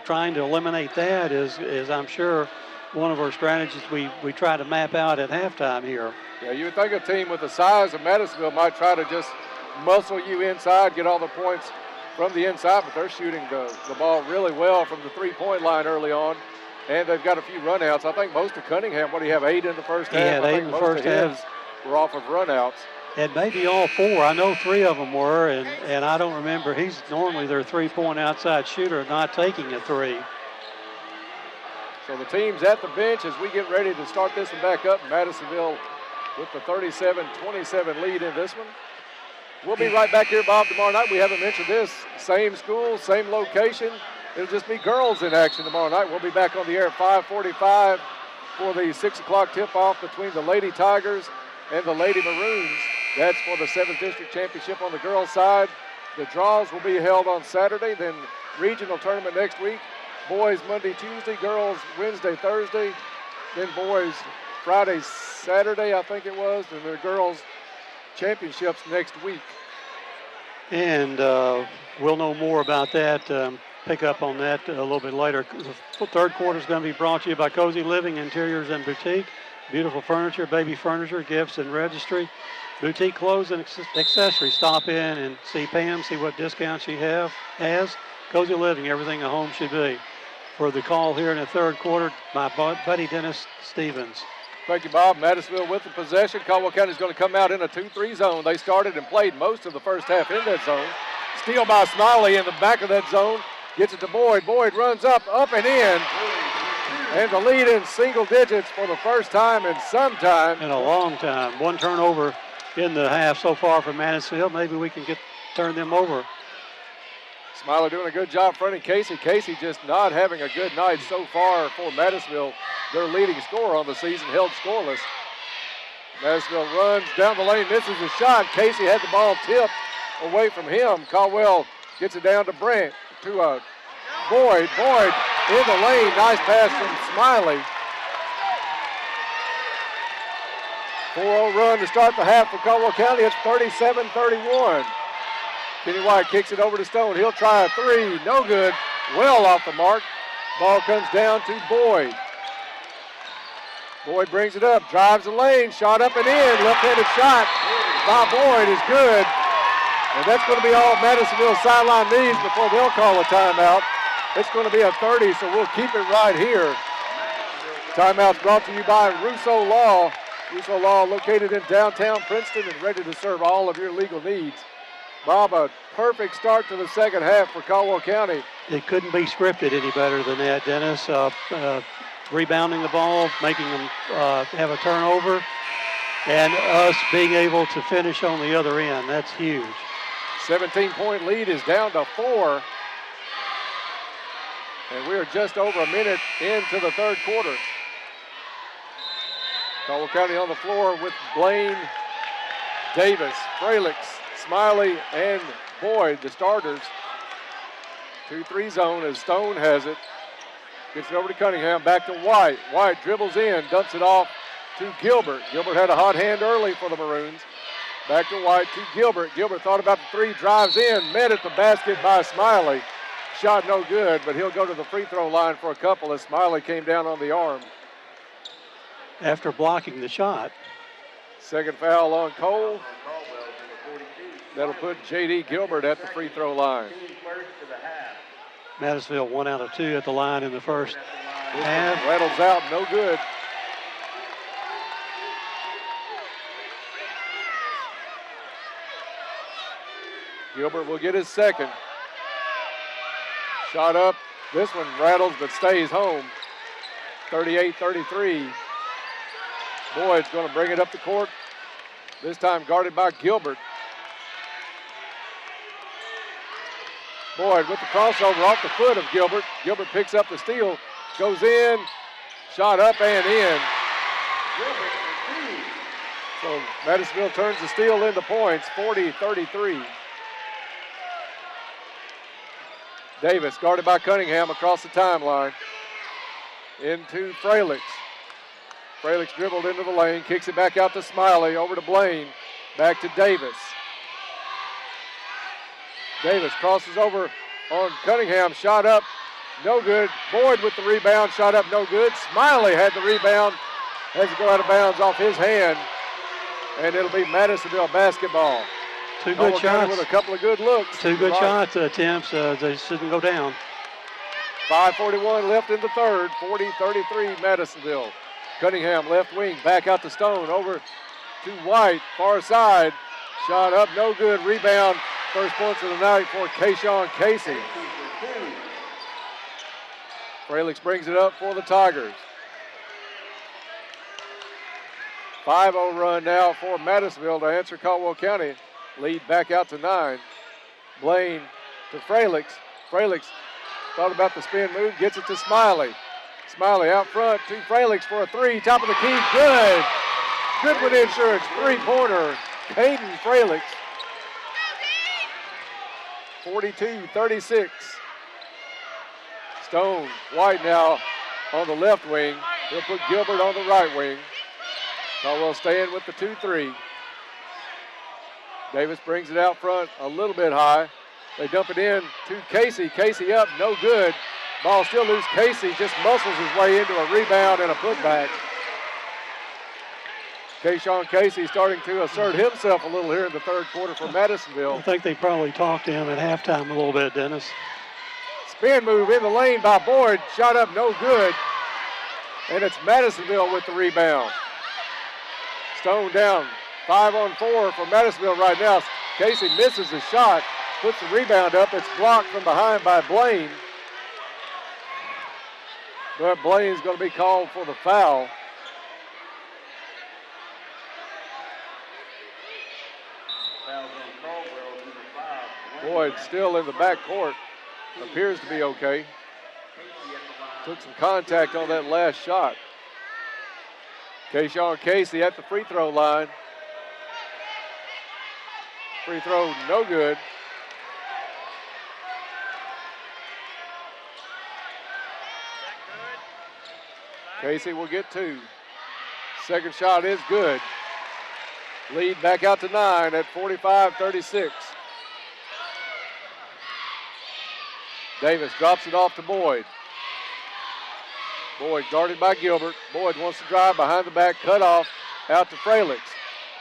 trying to eliminate that is I'm sure, one of our strategies we try to map out at halftime here. Yeah, you would think a team with the size of Madisonville might try to just muscle you inside, get all the points from the inside, but they're shooting the ball really well from the 3-point line early on, and they've got a few runouts. I think most of Cunningham, what do you have, 8 in the first half? He had 8 in the first half. Were off of runouts. And maybe all 4. I know 3 of them were, and I don't remember. He's normally their 3-point outside shooter, not taking a 3. So the team's at the bench as we get ready to start this one back up. Madisonville with the 37-27 lead in this one. We'll be right back here, Bob, tomorrow night. We haven't mentioned this. Same school, same location. It'll just be girls in action tomorrow night. We'll be back on the air at 5:45 for the 6 o'clock tip-off between the Lady Tigers and the Lady Maroons. That's for the 7th District Championship on the girls' side. The draws will be held on Saturday, then regional tournament next week. Boys Monday, Tuesday, girls Wednesday, Thursday, then boys Friday, Saturday, I think it was, and the girls championships next week. And we'll know more about that, pick up on that a little bit later. The third quarter is going to be brought to you by Cozy Living Interiors and Boutique. Beautiful furniture, baby furniture, gifts and registry. Boutique clothes and accessories. Stop in and see Pam, see what discounts she has. Cozy Living, everything a home should be. For the call here in the third quarter, my buddy Dennis Stevens. Thank you, Bob. Madisonville with the possession. Caldwell County is going to come out in a 2-3 zone. They started and played most of the first half in that zone. Steal by Smiley in the back of that zone. Gets it to Boyd. Boyd runs up and in. And the lead in single digits for the first time in some time. In a long time. 1 turnover in the half so far for Madisonville. Maybe we can turn them over. Smiley doing a good job fronting Casey. Casey just not having a good night so far for Madisonville. Their leading scorer on the season, held scoreless. Madisonville runs down the lane, misses a shot. Casey had the ball tipped away from him. Caldwell Gets it down to Boyd. Boyd in the lane. Nice pass from Smiley. 4-0 run to start the half for Caldwell County. It's 37-31. Kenny White kicks it over to Stone. He'll try a three. No good. Well off the mark. Ball comes down to Boyd. Boyd brings it up. Drives the lane. Shot up and in. Left-handed shot by Boyd is good. And that's going to be all Madisonville sideline needs before they'll call a timeout. It's going to be a 30, so we'll keep it right here. Timeout's brought to you by Russo Law. Russo Law located in downtown Princeton and ready to serve all of your legal needs. Bob, a perfect start to the second half for Caldwell County. It couldn't be scripted any better than that, Dennis. Rebounding the ball, making them have a turnover, and us being able to finish on the other end. That's huge. 17-point lead is down to 4. And we are just over a minute into the third quarter. Caldwell County on the floor with Blaine, Davis, Fralix, Smiley, and Boyd, the starters. 2-3 zone as Stone has it. Gets it over to Cunningham, back to White. White dribbles in, dumps it off to Gilbert. Gilbert had a hot hand early for the Maroons. Back to White to Gilbert. Gilbert thought about the three, drives in, met at the basket by Smiley. Shot no good, but he'll go to the free throw line for a couple as Smiley came down on the arm. After blocking the shot. Second foul on Cole. That'll put J.D. Gilbert at the free throw line. Madisonville 1 out of 2 at the line in the first half. Rattles out, no good. Gilbert will get his second. Shot up. This one rattles but stays home. 38-33. Boyd's going to bring it up the court. This time guarded by Gilbert. Boyd with the crossover off the foot of Gilbert. Gilbert picks up the steal, goes in, shot up and in. So Madisonville turns the steal into points, 40-33. Davis guarded by Cunningham across the timeline. Into Fralix. Fralix dribbled into the lane, kicks it back out to Smiley, over to Blaine, back to Davis. Davis crosses over on Cunningham, shot up, no good. Boyd with the rebound, shot up, no good. Smiley had the rebound, has to go out of bounds off his hand, and it'll be Madisonville basketball. Two good shots. With a couple of good looks. Two good shot attempts. They shouldn't go down. 5:41 left in the third. 40-33 Madisonville. Cunningham left wing, back out to Stone, over to White, far side. Shot up, no good. Rebound. First points of the night for Kayshawn Casey. Fralix brings it up for the Tigers. 5-0 run now for Madisonville to answer Caldwell County. Lead back out to 9. Blaine to Fralix. Fralix thought about the spin move, gets it to Smiley. Smiley out front to Fralix for a three. Top of the key, good. Goodwin Insurance, three-pointer. Caden Fralix. 42-36. Stone, White now on the left wing. He'll put Gilbert on the right wing. Caldwell staying with the 2-3. Davis brings it out front a little bit high. They dump it in to Casey. Casey up, no good. Ball still loose. Casey just muscles his way into a rebound and a putback. Kayshawn Casey starting to assert himself a little here in the third quarter for Madisonville. I think they probably talked to him at halftime a little bit, Dennis. Spin move in the lane by Boyd. Shot up, no good. And it's Madisonville with the rebound. Stone down. 5-on-4 for Madisonville right now. Casey misses the shot, puts the rebound up. It's blocked from behind by Blaine. But Blaine's going to be called for the foul. Boyd still in the backcourt. Appears to be okay. Took some contact on that last shot. Kayshawn Casey at the free throw line. Free throw no good. Casey will get 2. Second shot is good. Lead back out to 9 at 45-36. Davis drops it off to Boyd. Boyd guarded by Gilbert. Boyd wants to drive behind the back, cut off, out to Fralix.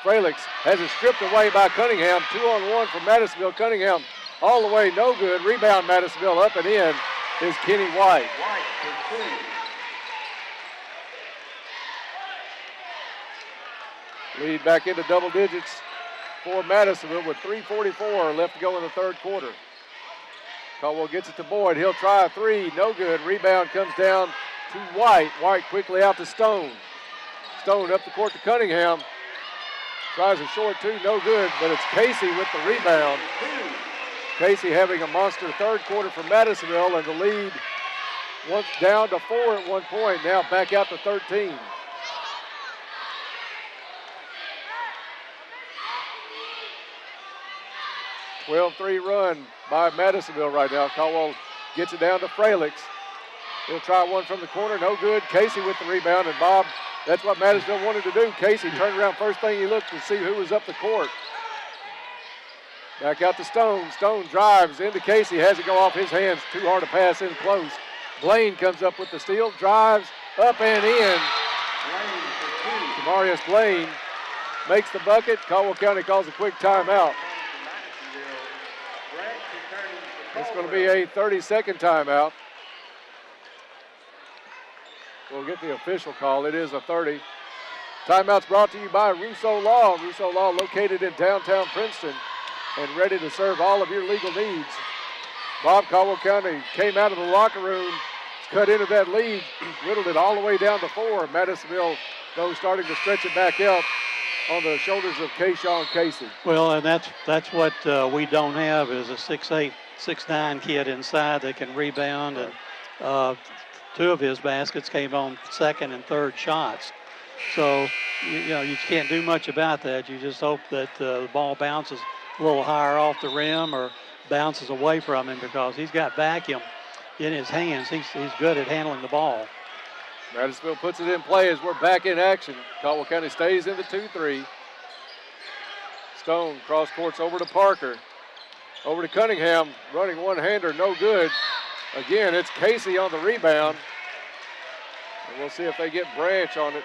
Fralix has it stripped away by Cunningham. 2-on-1 for Madisonville. Cunningham all the way, no good. Rebound Madisonville, up and in is Kenny White. White for 2. Lead back into double digits for Madisonville with 3:44 left to go in the third quarter. Caldwell gets it to Boyd. He'll try a 3, no good. Rebound comes down to White. White quickly out to Stone. Stone up the court to Cunningham. Tries a short 2, no good, but it's Casey with the rebound. Casey having a monster third quarter for Madisonville, and the lead once down to 4 at one point, now back out to 13. A 12-3 run by Madisonville right now. Caldwell gets it down to Fralix. He'll try one from the corner, no good. Casey with the rebound, and Bob, that's what Madisonville wanted to do. Casey turned around, first thing he looked to see who was up the court. Back out to Stone. Stone drives into Casey, has it go off his hands. Too hard to pass in close. Blaine comes up with the steal, drives up and in. Jamarius Blaine makes the bucket. Caldwell County calls a quick timeout. It's going to be a 30-second timeout. We'll get the official call. It is a 30. Timeout's brought to you by Rousseau Law. Rousseau Law located in downtown Princeton and ready to serve all of your legal needs. Bob, Caldwell County came out of the locker room, cut into that lead, whittled it all the way down to 4. Madisonville, though, starting to stretch it back out on the shoulders of Kayshawn Casey. Well, and that's what we don't have is a 6'8", 6'9" kid inside that can rebound, and 2 of his baskets came on second and third shots. So, you know, you can't do much about that. You just hope that the ball bounces a little higher off the rim or bounces away from him, because he's got vacuum in his hands. He's good at handling the ball. Madisonville puts it in play as we're back in action. Caldwell County stays in the 2-3. Stone cross courts over to Parker. Over to Cunningham, running one-hander, no good. Again, it's Casey on the rebound. And we'll see if they get Branch on it.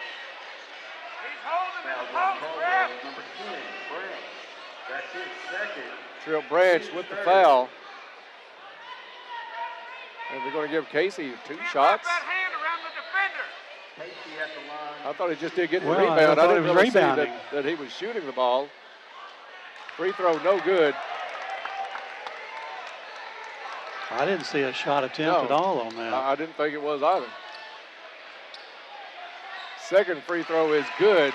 Number 10, Branch. That's his second. Trill Branch with the foul. And they're going to give Casey 2 shots. Casey at the line. I thought he just did get the Well, rebound. I didn't he was really see rebounding. that he was shooting the ball. Free throw, no good. I didn't see a shot attempt at all on that. I didn't think it was either. Second free throw is good.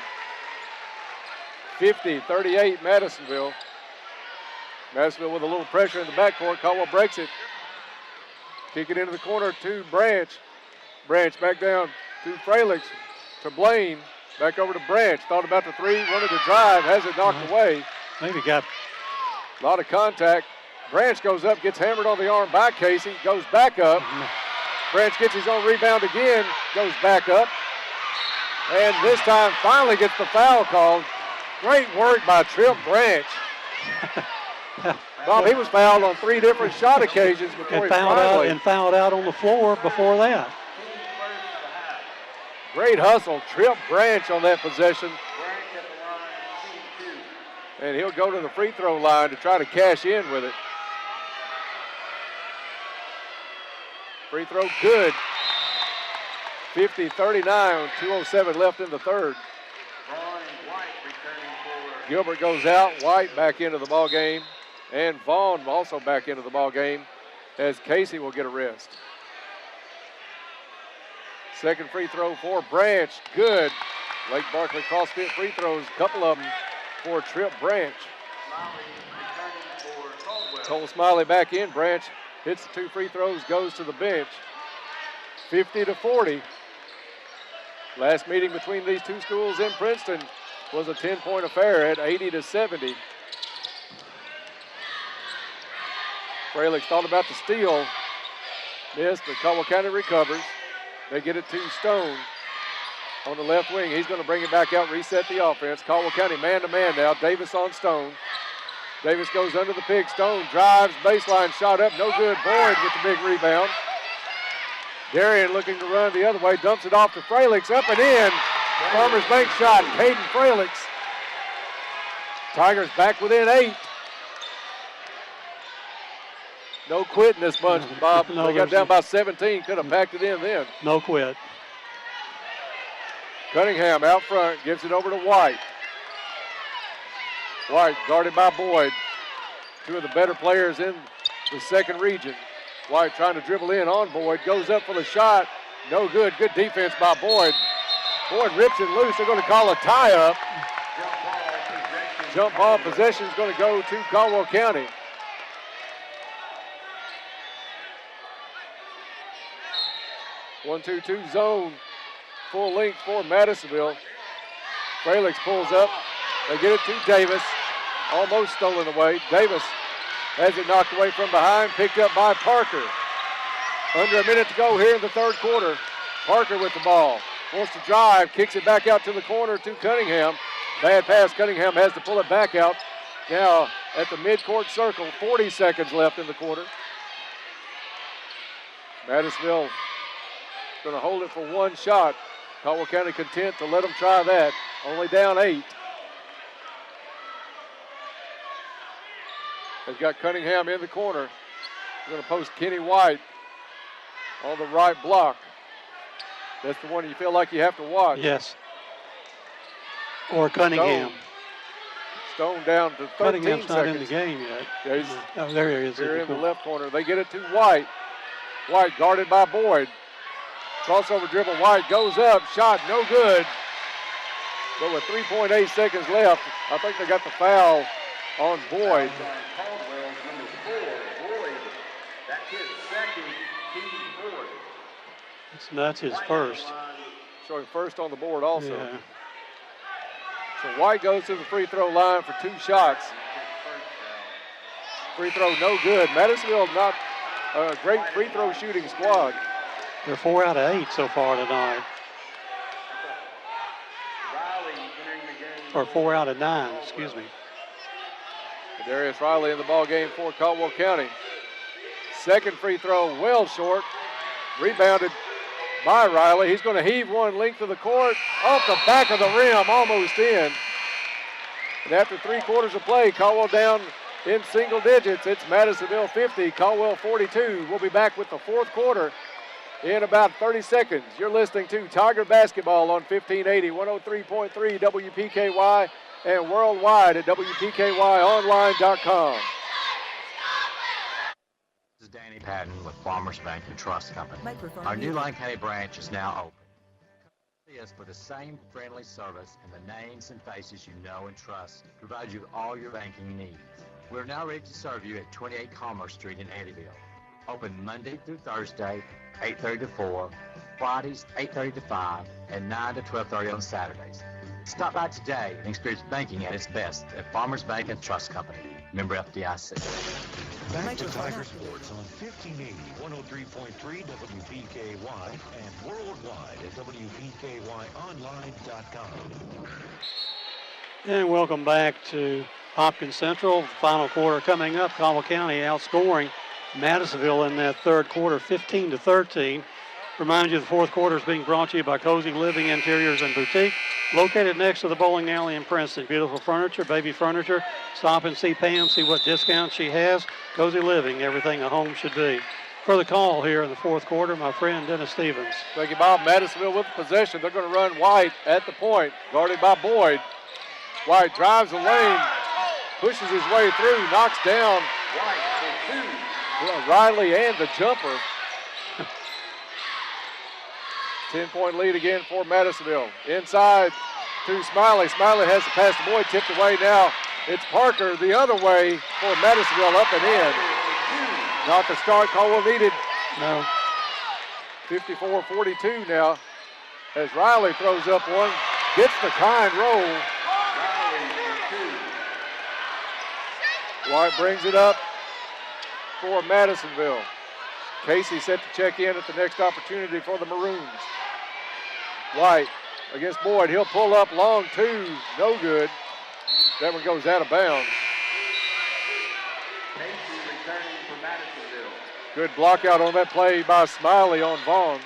50-38 Madisonville. Madisonville with a little pressure in the backcourt. Caldwell breaks it. Kick it into the corner to Branch. Branch back down to Fralix, to Blaine. Back over to Branch. Thought about the 3, wanted to drive, has it knocked away. Maybe got a lot of contact. Branch goes up, gets hammered on the arm by Casey, goes back up. Branch gets his own rebound again, goes back up. And this time finally gets the foul called. Great work by Tripp Branch. Bob, he was fouled on 3 different shot occasions before and fouled out on the floor before that. Great hustle, Tripp Branch on that possession. And he'll go to the free throw line to try to cash in with it. Free throw good. 50-39, 2:07 left in the third. Gilbert goes out, White back into the ball game, and Vaughn also back into the ball game as Casey will get a rest. Second free throw for Branch, good. Lake Barkley CrossFit free throws, a couple of them for Tripp Branch. Cole Smiley back in. Branch hits the 2 free throws, goes to the bench. 50-40. Last meeting between these 2 schools in Princeton was a 10-point affair at 80-70. Fralix thought about the steal. Missed, but Caldwell County recovers. They get it to Stone. on the left wing. He's going to bring it back out, reset the offense. Caldwell County man-to-man now. Davis on Stone. Davis goes under the pick. Stone drives, baseline shot up. No good. Boyd with the big rebound. Darian looking to run the other way. Dumps it off to Fralix. Up and in. Farmers Bank shot. Caden Fralix. Tigers back within 8. No quit in this bunch, Bob. No, they got down by 17. Could have packed it in then. No quit. Cunningham out front. Gives it over to White. White guarded by Boyd. Two of the better players in the second region. White trying to dribble in on Boyd. Goes up for the shot. No good. Good defense by Boyd. Boyd rips it loose. They're going to call a tie-up. Jump ball possession is going to go to Caldwell County. One-two-two zone. Full length for Madisonville. Fralix pulls up. They get it to Davis. Almost stolen away. Davis has it knocked away from behind. Picked up by Parker. Under a minute to go here in the third quarter. Parker with the ball. Wants to drive. Kicks it back out to the corner to Cunningham. Bad pass. Cunningham has to pull it back out. Now at the midcourt circle. 40 seconds left in the quarter. Madisonville going to hold it for one shot. Caldwell County content to let them try that. Only down 8. They've got Cunningham in the corner. They're going to post Kenny White on the right block. That's the one you feel like you have to watch. Yes. Or Cunningham. Stone down to 13 Cunningham's seconds. Not in the game yet. Yeah, there he is. Here in the left corner. They get it to White. White guarded by Boyd. Crossover dribble. White goes up. Shot no good. But with 3.8 seconds left, I think they got the foul on Boyd. Caldwell, number 4, Boyd. That's his second, team Boyd. That's his first. Showing first on the board also. Yeah. So White goes to the free throw line for 2 shots. Free throw no good. Madisonville not a great free throw shooting squad. They're 4 out of 8 so far tonight. Or 4 out of 9, excuse me. Darius Riley in the ball game for Caldwell County. Second free throw well short. Rebounded by Riley. He's going to heave one length of the court. Off the back of the rim, almost in. And after 3 quarters of play, Caldwell down in single digits. It's Madisonville 50, Caldwell 42. We'll be back with the fourth quarter in about 30 seconds. You're listening to Tiger Basketball on 1580, 103.3 WPKY, and worldwide at WPKYonline.com. This is Danny Patton with Farmers Bank and Trust Company. Our new Lyon County branch is now open. See us for the same friendly service and the names and faces you know and trust to provide you with all your banking needs. We're now ready to serve you at 28 Commerce Street in Eddyville. Open Monday through Thursday, 8:30 to 4, Fridays 8:30 to 5, and 9 to 12:30 on Saturdays. Stop by today and experience banking at its best at Farmers Bank and Trust Company. Member FDIC. Back to Tiger Sports on 1580, 103.3 WPKY, and worldwide at WPKYonline.com. And welcome back to Hopkins Central. Final quarter coming up. Caldwell County outscoring Madisonville in that third quarter, 15-13. Remind you the fourth quarter is being brought to you by Cozy Living Interiors and Boutique, located next to the bowling alley in Princeton. Beautiful furniture, baby furniture. Stop and see Pam, see what discounts she has. Cozy Living, everything a home should be. For the call here in the fourth quarter, my friend Dennis Stevens. Thank you, Bob. Madisonville with the possession. They're going to run White at the point, guarded by Boyd. White drives the lane, pushes his way through, knocks down Riley and the jumper. 10-point lead again for Madisonville. Inside to Smiley. Smiley has the pass to Boyd, tipped away now. It's Parker the other way for Madisonville, up and in. Not the start Caldwell needed. No. 54-42 now as Riley throws up one. Gets the kind roll. White brings it up for Madisonville. Casey set to check in at the next opportunity for the Maroons. White against Boyd. He'll pull up long two, no good. That one goes out of bounds. Casey returning for Madisonville. Good block out on that play by Smiley on Vaughn.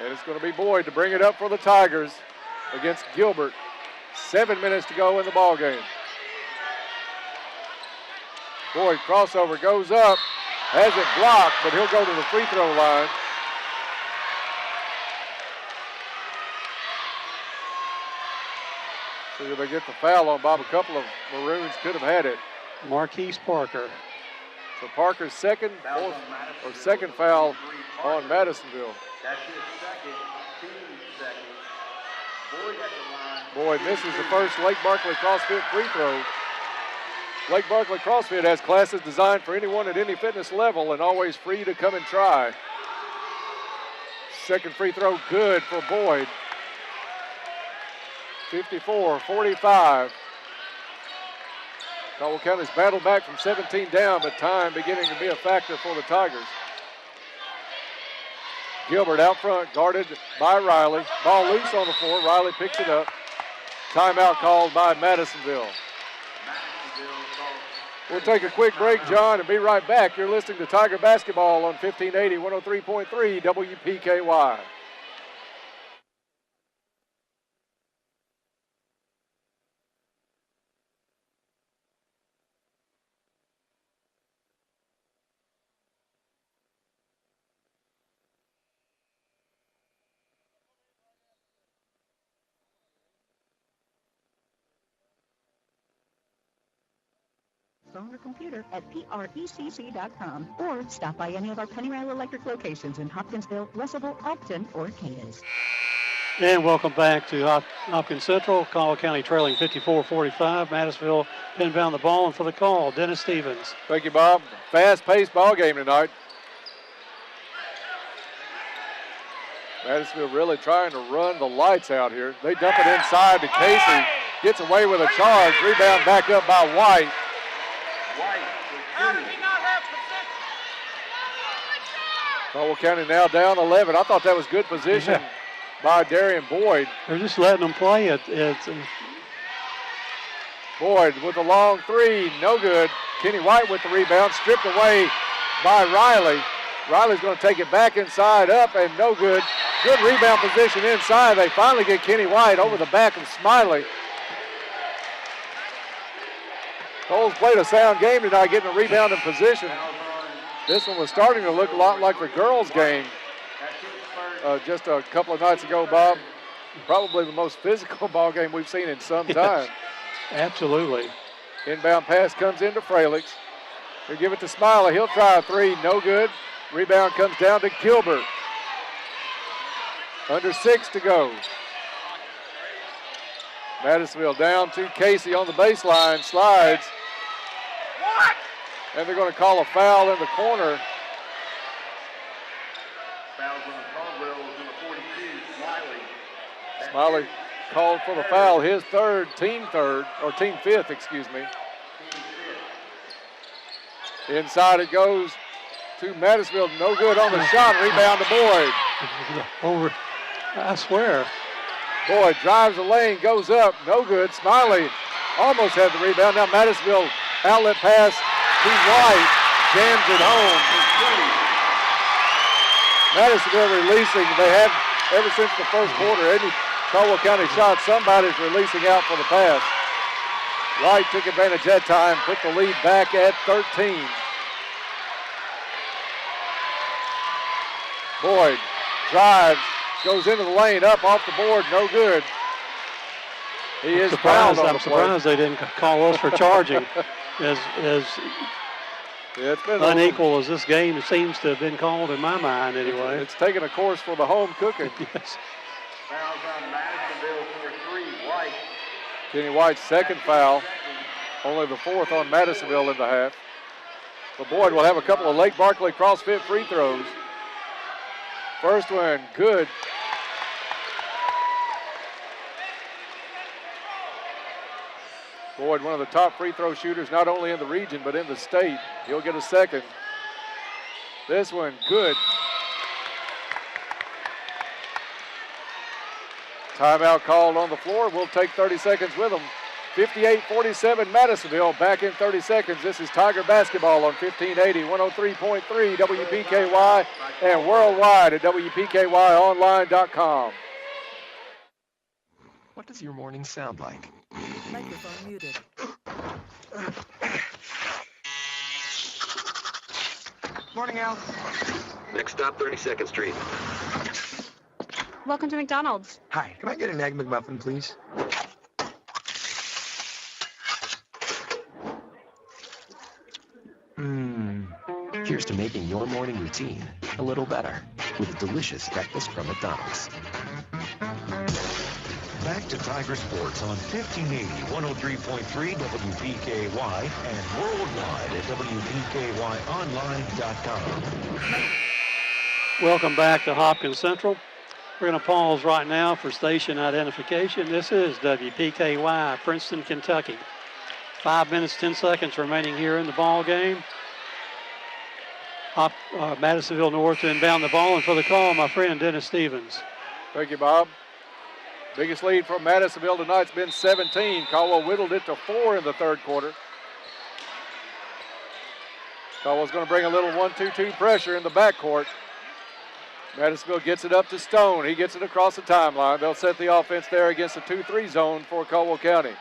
And it's going to be Boyd to bring it up for the Tigers against Gilbert. 7 minutes to go in the ball game. Boyd crossover goes up, has it blocked, but he'll go to the free throw line. So they get the foul on Bob. A couple of Maroons could have had it. Marquise Parker. So Parker's second foul on Madisonville. That's his second, team second. Boyd at the line. Boyd misses the first Lake Barkley CrossFit free throw. Lake Barkley CrossFit has classes designed for anyone at any fitness level and always free to come and try. Second free throw good for Boyd. 54-45. Caldwell County's battled back from 17 down, but time beginning to be a factor for the Tigers. Gilbert out front, guarded by Riley. Ball loose on the floor. Riley picks it up. Timeout called by Madisonville. We'll take a quick break, John, and be right back. You're listening to Tiger Basketball on 1580, 103.3 WPKY. Phone or computer at precc.com or stop by any of our Penny Rail Electric locations in Hopkinsville, Russellville, Elkton, or Cadiz. And welcome back to Hopkins Central. Caldwell County trailing 54-45. Madisonville inbound the ball, and for the call, Dennis Stevens. Thank you, Bob. Fast-paced ball game tonight. Madisonville really trying to run the lights out here. They dump it inside to Casey. Gets away with a charge. Rebound back up by White. Caldwell County now down 11. I thought that was good position by Darian Boyd. They're just letting them play it. Boyd with a long three, no good. Kenny White with the rebound, stripped away by Riley. Riley's going to take it back inside, up, and no good. Good rebound position inside. They finally get Kenny White over the back of Smiley. Cole's played a sound game tonight, getting a rebound in position. This one was starting to look a lot like the girls' game just a couple of nights ago, Bob. Probably the most physical ball game we've seen in some time. Absolutely. Inbound pass comes into Fralix. He'll give it to Smiley. He'll try a three, no good. Rebound comes down to Gilbert. Under 6 to go. Madisonville down to Casey on the baseline, slides. And they're going to call a foul in the corner. Fouls on Caldwell, number 42, Smiley. Smiley called for the foul, his team fifth, excuse me. Inside it goes to Madisonville, no good on the shot, rebound to Boyd. Over, I swear. Boyd drives the lane, goes up, no good. Smiley almost had the rebound. Now Madisonville outlet pass to White, jams it home. Madisonville releasing. They have, ever since the first quarter, any Caldwell County shot, somebody's releasing out for the pass. White took advantage that time, put the lead back at 13. Boyd drives, goes into the lane, up off the board, no good. He is fouled on the play. I'm surprised they didn't call us for charging. As it's been unequal as this game seems to have been called in my mind anyway. It's taken a course for the home cooking. Yes. Fouls on Madisonville, number 3, White. Kenny White's second foul, only the fourth on Madisonville in the half. But Boyd will have a couple of Lake Barkley CrossFit free throws. First one, good. Boyd, one of the top free throw shooters, not only in the region, but in the state. He'll get a second. This one good. Timeout called on the floor. We'll take 30 seconds with them. 58-47 Madisonville. Back in 30 seconds. This is Tiger basketball on 1580, 103.3 WPKY and worldwide at WPKYonline.com. What does your morning sound like? Microphone muted. Morning, Al. Next stop, 32nd Street. Welcome to McDonald's. Hi, can I get an Egg McMuffin, please? Here's to making your morning routine a little better with a delicious breakfast from McDonald's. Back to Tiger Sports on 1580, 103.3 WPKY and worldwide at WPKYonline.com. Welcome back to Hopkins Central. We're going to pause right now for station identification. This is WPKY, Princeton, Kentucky. 5 minutes, 10 seconds remaining here in the ball game. Madisonville-North to inbound the ball, and for the call, my friend Dennis Stevens. Thank you, Bob. Biggest lead for Madisonville tonight's been 17. Caldwell whittled it to 4 in the third quarter. Caldwell's going to bring a little 1-2-2 pressure in the backcourt. Madisonville gets it up to Stone. He gets it across the timeline. They'll set the offense there against the 2-3 zone for Caldwell County.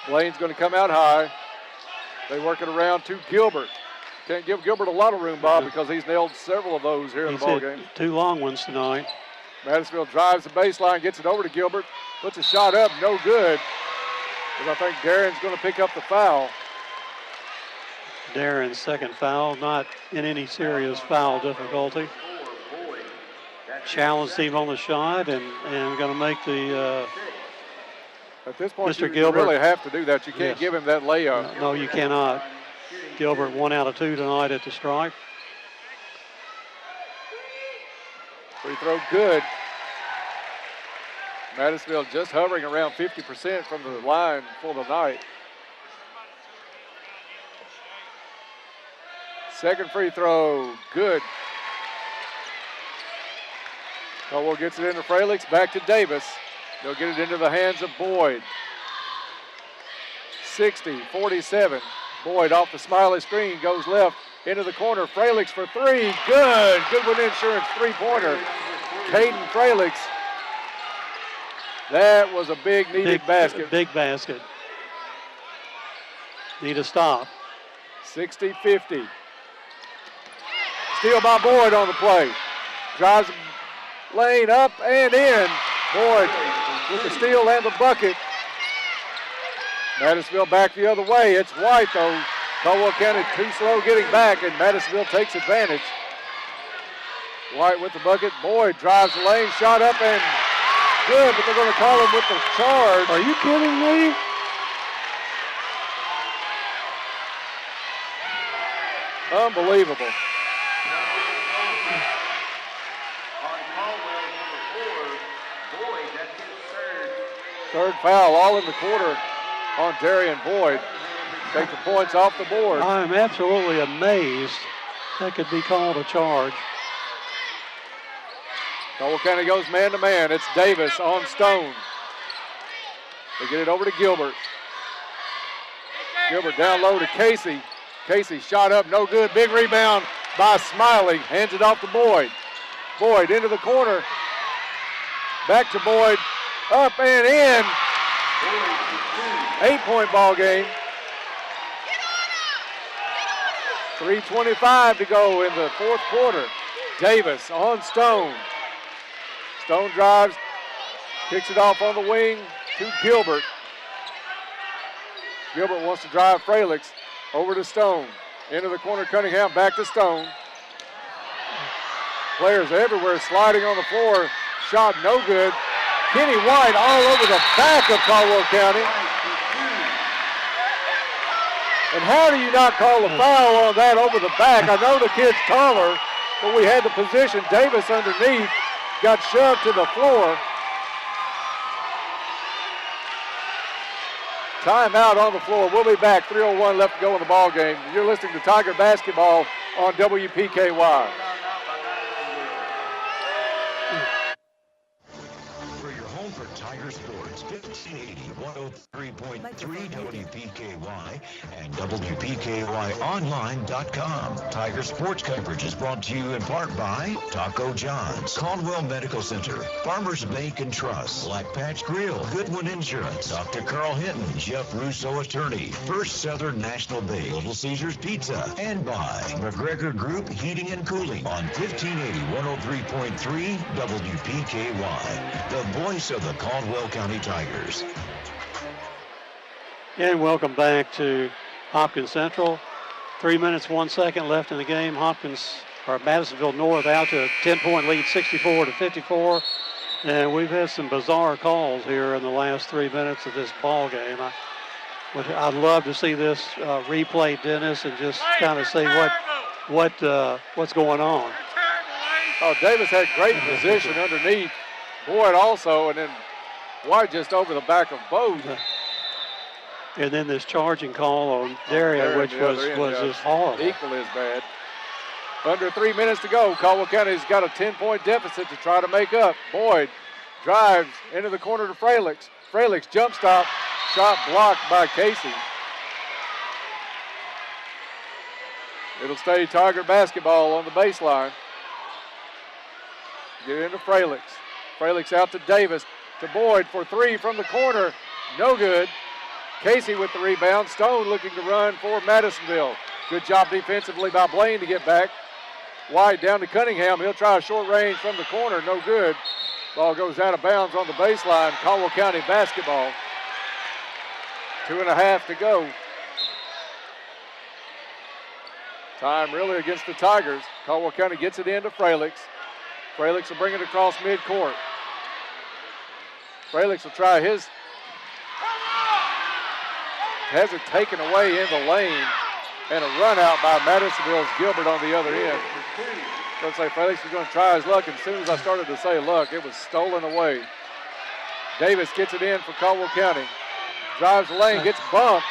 Blaine's going to come out high. They work it around to Gilbert. Can't give Gilbert a lot of room, Bob, because he's nailed several of those here in the ball game. 2 long ones tonight. Madisonville drives the baseline, gets it over to Gilbert, puts a shot up, no good. But I think Darren's going to pick up the foul. Darren's second foul, not in any serious foul difficulty. Challenged him on the shot and going to make the at this point, Mr. you Gilbert really have to do that. You can't give him that layup. No, you cannot. Gilbert 1 out of 2 tonight at the stripe. Free throw good. Madisonville just hovering around 50% from the line for the night. Second free throw, good. Caldwell gets it into Fralix, back to Davis. They'll get it into the hands of Boyd. 60-47. Boyd off the Smiley screen, goes left into the corner. Fralix for 3, good. Goodwin Insurance three-pointer. Caden Fralix. That was a big needed basket. Big basket. Need a stop. 60-50. Steal by Boyd on the play. Drives the lane up and in. Boyd with the steal and the bucket. Madisonville back the other way. It's White, though. Caldwell County too slow getting back, and Madisonville takes advantage. White with the bucket. Boyd drives the lane, shot up and good, but they're going to call him with the charge. Are you kidding me? Unbelievable. Third foul, all in the quarter on Darian Boyd. Take the points off the board. I'm absolutely amazed that could be called a charge. Caldwell County goes man-to-man. It's Davis on Stone. They get it over to Gilbert. Gilbert down low to Casey. Casey shot up, no good. Big rebound by Smiley. Hands it off to Boyd. Boyd into the corner. Back to Boyd. Up and in. 8-point ball game. 3:25 to go in the fourth quarter. Davis on Stone. Stone drives, kicks it off on the wing to Gilbert. Gilbert wants to drive Fralix over to Stone. Into the corner, Cunningham back to Stone. Players everywhere sliding on the floor. Shot no good. Kenny White all over the back of Caldwell County. And how do you not call a foul on that over the back? I know the kid's taller, but we had the position. Davis underneath got shoved to the floor. Timeout on the floor. We'll be back. 3:01 left to go in the ball game. You're listening to Tiger Basketball on WPKY. For your home for Tiger Sports, 1580, 103.3 WPKY and WPKYonline.com. Tiger Sports coverage is brought to you in part by Taco John's, Caldwell Medical Center, Farmers Bank and Trust, Black Patch Grill, Goodwin Insurance, Dr. Carl Hinton, Jeff Russo Attorney, First Southern National Bank, Little Caesars Pizza, and by McGregor Group Heating and Cooling on 1580, 103.3 WPKY, the voice of the Caldwell County Tigers. And welcome back to Hopkins Central. 3 minutes, 1 second left in the game. Madisonville North out to a 10-point lead, 64-54. And we've had some bizarre calls here in the last 3 minutes of this ball game. I'd love to see this replay, Dennis, and just kind of see what's going on. Oh, Davis had great position underneath. Boyd also, and then White just over the back of both. And then this charging call on Daria, which was just horrible. Equally as bad. Under 3 minutes to go. Caldwell County's got a 10-point deficit to try to make up. Boyd drives into the corner to Fralix. Fralix jump stop. Shot blocked by Casey. It'll stay Tiger basketball on the baseline. Get into Fralix. Fralix out to Davis. To Boyd for three from the corner. No good. Casey with the rebound. Stone looking to run for Madisonville. Good job defensively by Blaine to get back. White down to Cunningham. He'll try a short range from the corner. No good. Ball goes out of bounds on the baseline. Caldwell County basketball. 2.5 to go. Time really against the Tigers. Caldwell County gets it into Fralix. Fralix will bring it across midcourt. Fralix will try his. Has it taken away in the lane. And a run out by Madisonville's Gilbert on the other end. Looks like Felix is going to try his luck, and as soon as I started to say luck, it was stolen away. Davis gets it in for Caldwell County. Drives the lane, gets bumped.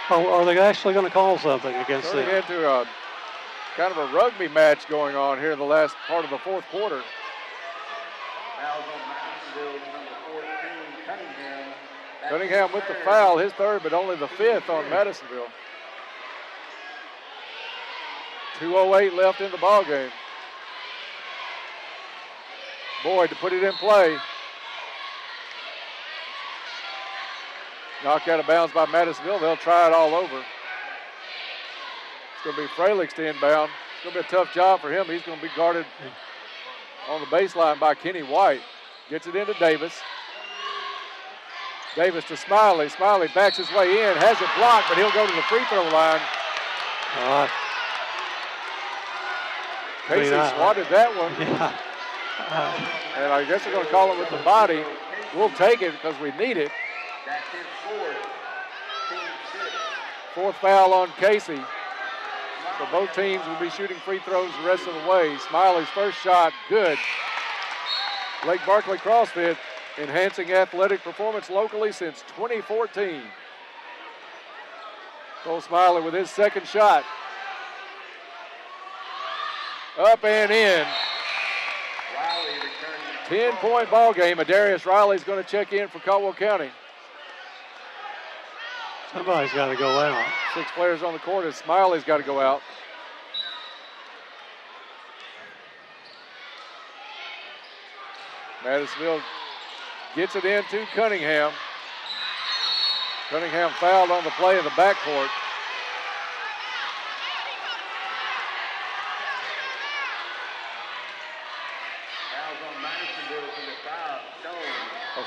Are they actually going to call something against them? Turning into a kind of a rugby match going on here in the last part of the fourth quarter. Fouls on Madisonville, number 14, Cunningham. Cunningham with the foul, his third, but only the fifth on Madisonville. 2:08 left in the ball game. Boyd to put it in play. Knocked out of bounds by Madisonville. They'll try it all over. It's going to be Fralix to inbound. It's going to be a tough job for him. He's going to be guarded on the baseline by Kenny White. Gets it into Davis. Davis to Smiley. Smiley backs his way in, has it blocked, but he'll go to the free throw line. All right. Casey swatted that one. Yeah. And I guess they're going to call him with the body. We'll take it because we need it. That's his fourth. Team 6. Fourth foul on Casey. So both teams will be shooting free throws the rest of the way. Smiley's first shot, good. Lake Barkley CrossFit, enhancing athletic performance locally since 2014. Cole Smiley with his second shot. Up and in. 10-point ball game. Adarius Riley's going to check in for Caldwell County. Somebody's got to go out. 6 players on the court, and Smiley's got to go out. Madisonville gets it into Cunningham. Cunningham fouled on the play in the backcourt.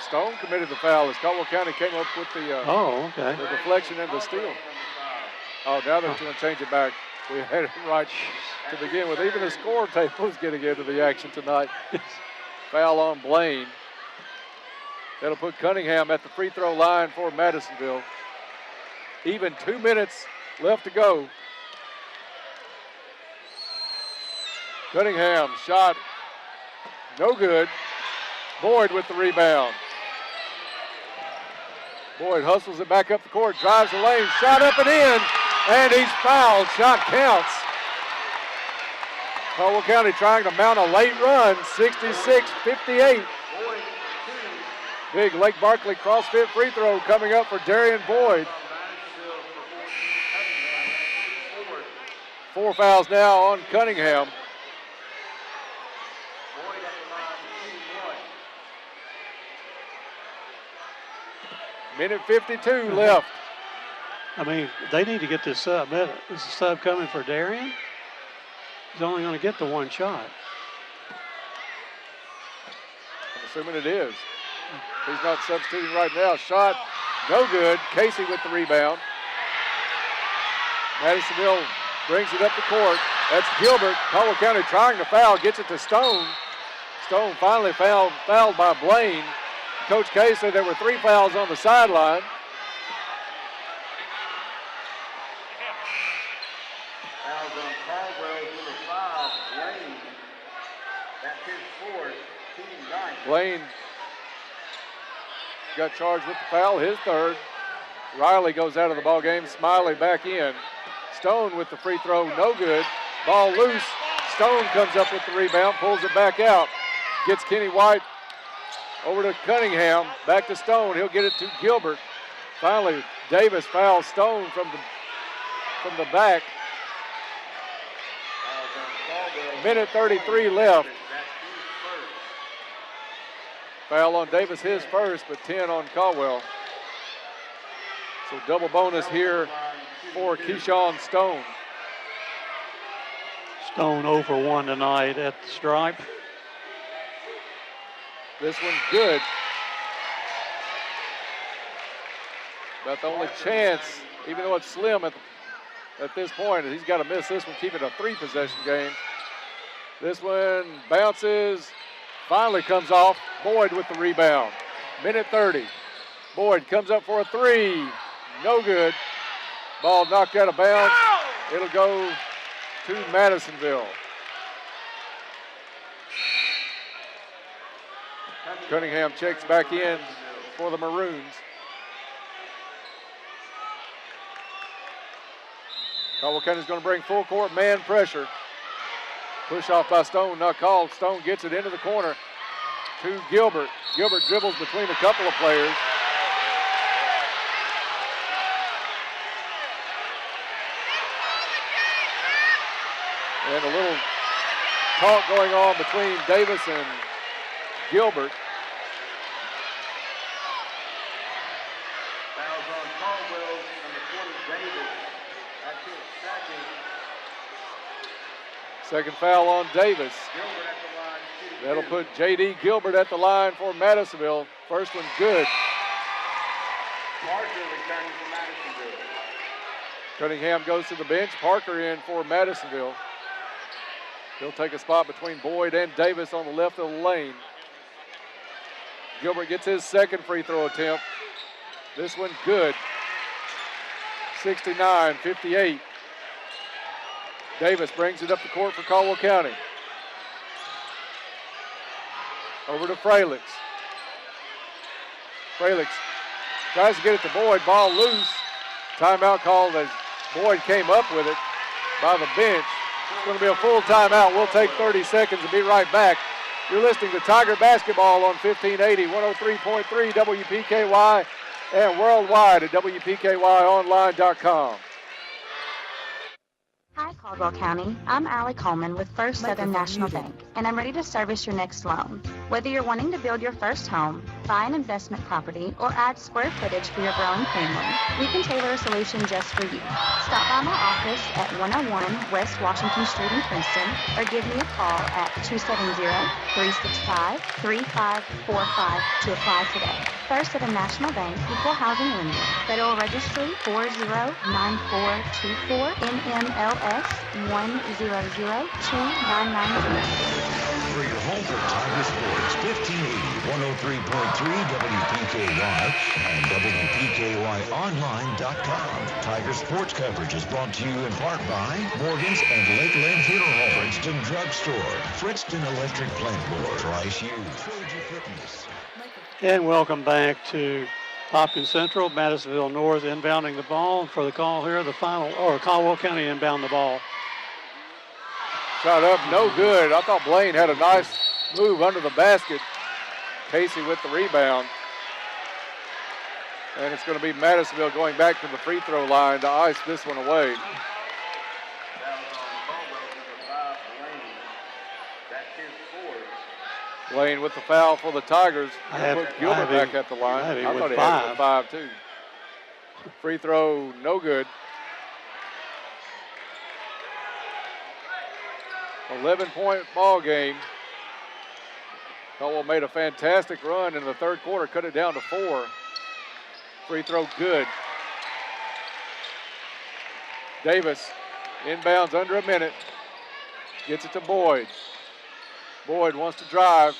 Stone committed the foul as Caldwell County came up with the the deflection and the steal. Oh, now they're going to change it back. We had it right to begin with. Even the score table is getting into the action tonight. Foul on Blaine. That'll put Cunningham at the free throw line for Madisonville. Even 2 minutes left to go. Cunningham shot no good. Boyd with the rebound. Boyd hustles it back up the court, drives the lane, shot up and in, and he's fouled. Shot counts. Caldwell County trying to mount a late run, 66-58. Big Lake Barkley CrossFit free throw coming up for Darian Boyd. 4 fouls now on Cunningham. Minute 52 left. I mean, they need to get this sub. Is the sub coming for Darian? He's only going to get the one shot. I'm assuming it is. He's not substituting right now. Shot, no good. Casey with the rebound. Madisonville brings it up the court. That's Gilbert. Caldwell County trying to foul, gets it to Stone. Stone finally fouled by Blaine. Coach K said there were 3 fouls on the sideline. Fouls on Caldwell, number 5, Blaine. That's his 4th, team 9th. Blaine got charged with the foul, his 3rd. Riley goes out of the ball game. Smiley back in. Stone with the free throw, no good. Ball loose. Stone comes up with the rebound, pulls it back out. Gets Kenny White over to Cunningham. Back to Stone. He'll get it to Gilbert. Finally, Davis fouls Stone from the back. Minute 33 left. Foul on Davis, his first, but 10 on Caldwell. So double bonus here for Keyshawn Stone. Stone 0 for 1 tonight at the stripe. This one's good. About the only chance, even though it's slim at this point, he's got to miss this one, keep it a 3-possession game. This one bounces, finally comes off. Boyd with the rebound. Minute 30. Boyd comes up for a 3. No good. Ball knocked out of bounds. It'll go to Madisonville. Cunningham checks back in for the Maroons. Caldwell County's going to bring full court man pressure. Push off by Stone, not called. Stone gets it into the corner to Gilbert. Gilbert dribbles between a couple of players. And a little talk going on between Davis and Gilbert. Fouls on Caldwell, number 20, Davis. That's his Second foul on Davis. Gilbert at the line. That'll put J.D. Gilbert at the line for Madisonville. First one good. Parker returning for Madisonville. Cunningham goes to the bench. Parker in for Madisonville. He'll take a spot between Boyd and Davis on the left of the lane. Gilbert gets his second free throw attempt. This one good. 69-58. Davis brings it up the court for Caldwell County. Over to Fralix. Fralix tries to get it to Boyd. Ball loose. Timeout called as Boyd came up with it by the bench. It's going to be a full timeout. We'll take 30 seconds and be right back. You're listening to Tiger Basketball on 1580, 103.3 WPKY, and worldwide at WPKYonline.com. Hi, Caldwell County. I'm Allie Coleman with First Southern National Bank, and I'm ready to service your next loan. Whether you're wanting to build your first home, buy an investment property, or add square footage for your growing family, we can tailor a solution just for you. Stop by my office at 101 West Washington Street in Princeton, or give me a call at 270-365-3545 to apply today. First Southern National Bank, Equal Housing Lender, Federal Registry 409424, NMLS 1002990. For your home for Tiger Sports, 1580, 103.3 WPKY and WPKYonline.com. Tiger Sports coverage is brought to you in part by Morgan's and Lakeland Funeral Home, Princeton Drugstore, Princeton Electric Plant Board, Trice Hughes, Trojan Fitness. And welcome back to Hopkins Central, Madisonville-North inbounding the ball. For the call here, the final, or Caldwell County inbound the ball. Shot up, no good. I thought Blaine had a nice move under the basket. Casey with the rebound. And it's going to be Madisonville going back to the free throw line to ice this one away. Blaine with the foul for the Tigers. Put Gilbert back at the line. I thought he had with 5 too. Free throw, no good. 11-point ball game. Caldwell made a fantastic run in the third quarter, cut it down to 4. Free throw good. Davis inbounds under a minute. Gets it to Boyd. Boyd wants to drive.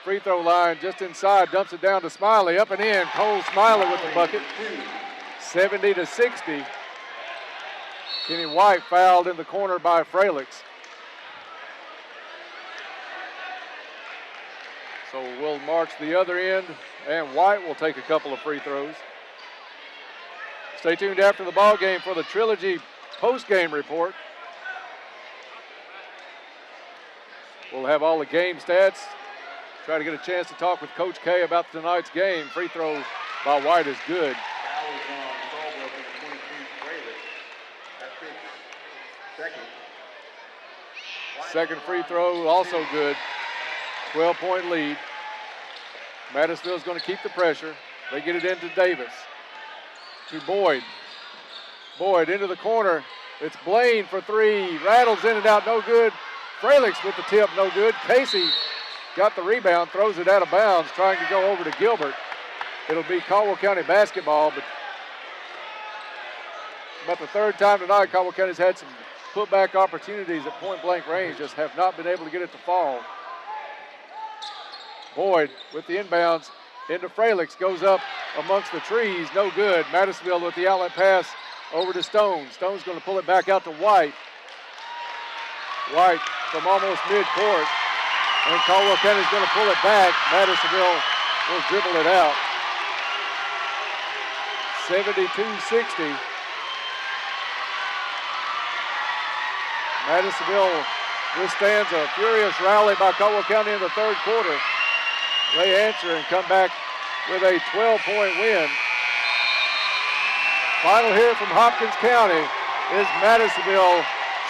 Free throw line just inside, dumps it down to Smiley, up and in. Cole Smiley with the bucket. 70-60. Kenny White fouled in the corner by Fralix. So we'll march the other end, and White will take a couple of free throws. Stay tuned after the ball game for the Trilogy post-game report. We'll have all the game stats. Try to get a chance to talk with Coach K about tonight's game. Free throw by White is good. Second free throw also good. 12-point lead. Madisonville's going to keep the pressure. They get it into Davis. To Boyd. Boyd into the corner. It's Blaine for 3. Rattles in and out, no good. Fralix with the tip, no good. Casey got the rebound, throws it out of bounds, trying to go over to Gilbert. It'll be Caldwell County basketball, but about the third time tonight, Caldwell County's had some putback opportunities at point-blank range, just have not been able to get it to fall. Boyd with the inbounds into Fralix, goes up amongst the trees, no good. Madisonville with the outlet pass over to Stone. Stone's going to pull it back out to White. White from almost midcourt, and Caldwell County's going to pull it back. Madisonville will dribble it out. 72-60. Madisonville withstands a furious rally by Caldwell County in the third quarter. They answer and come back with a 12-point win. Final here from Hopkins County is Madisonville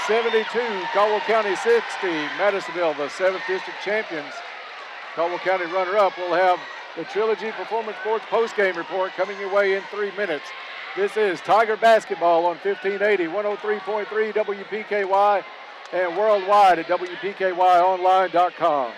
72, Caldwell County 60. Madisonville, the 7th district champions. Caldwell County runner-up will have the Trilogy Performance Sports postgame report coming your way in 3 minutes. This is Tiger Basketball on 1580, 103.3 WPKY, and worldwide at WPKYonline.com.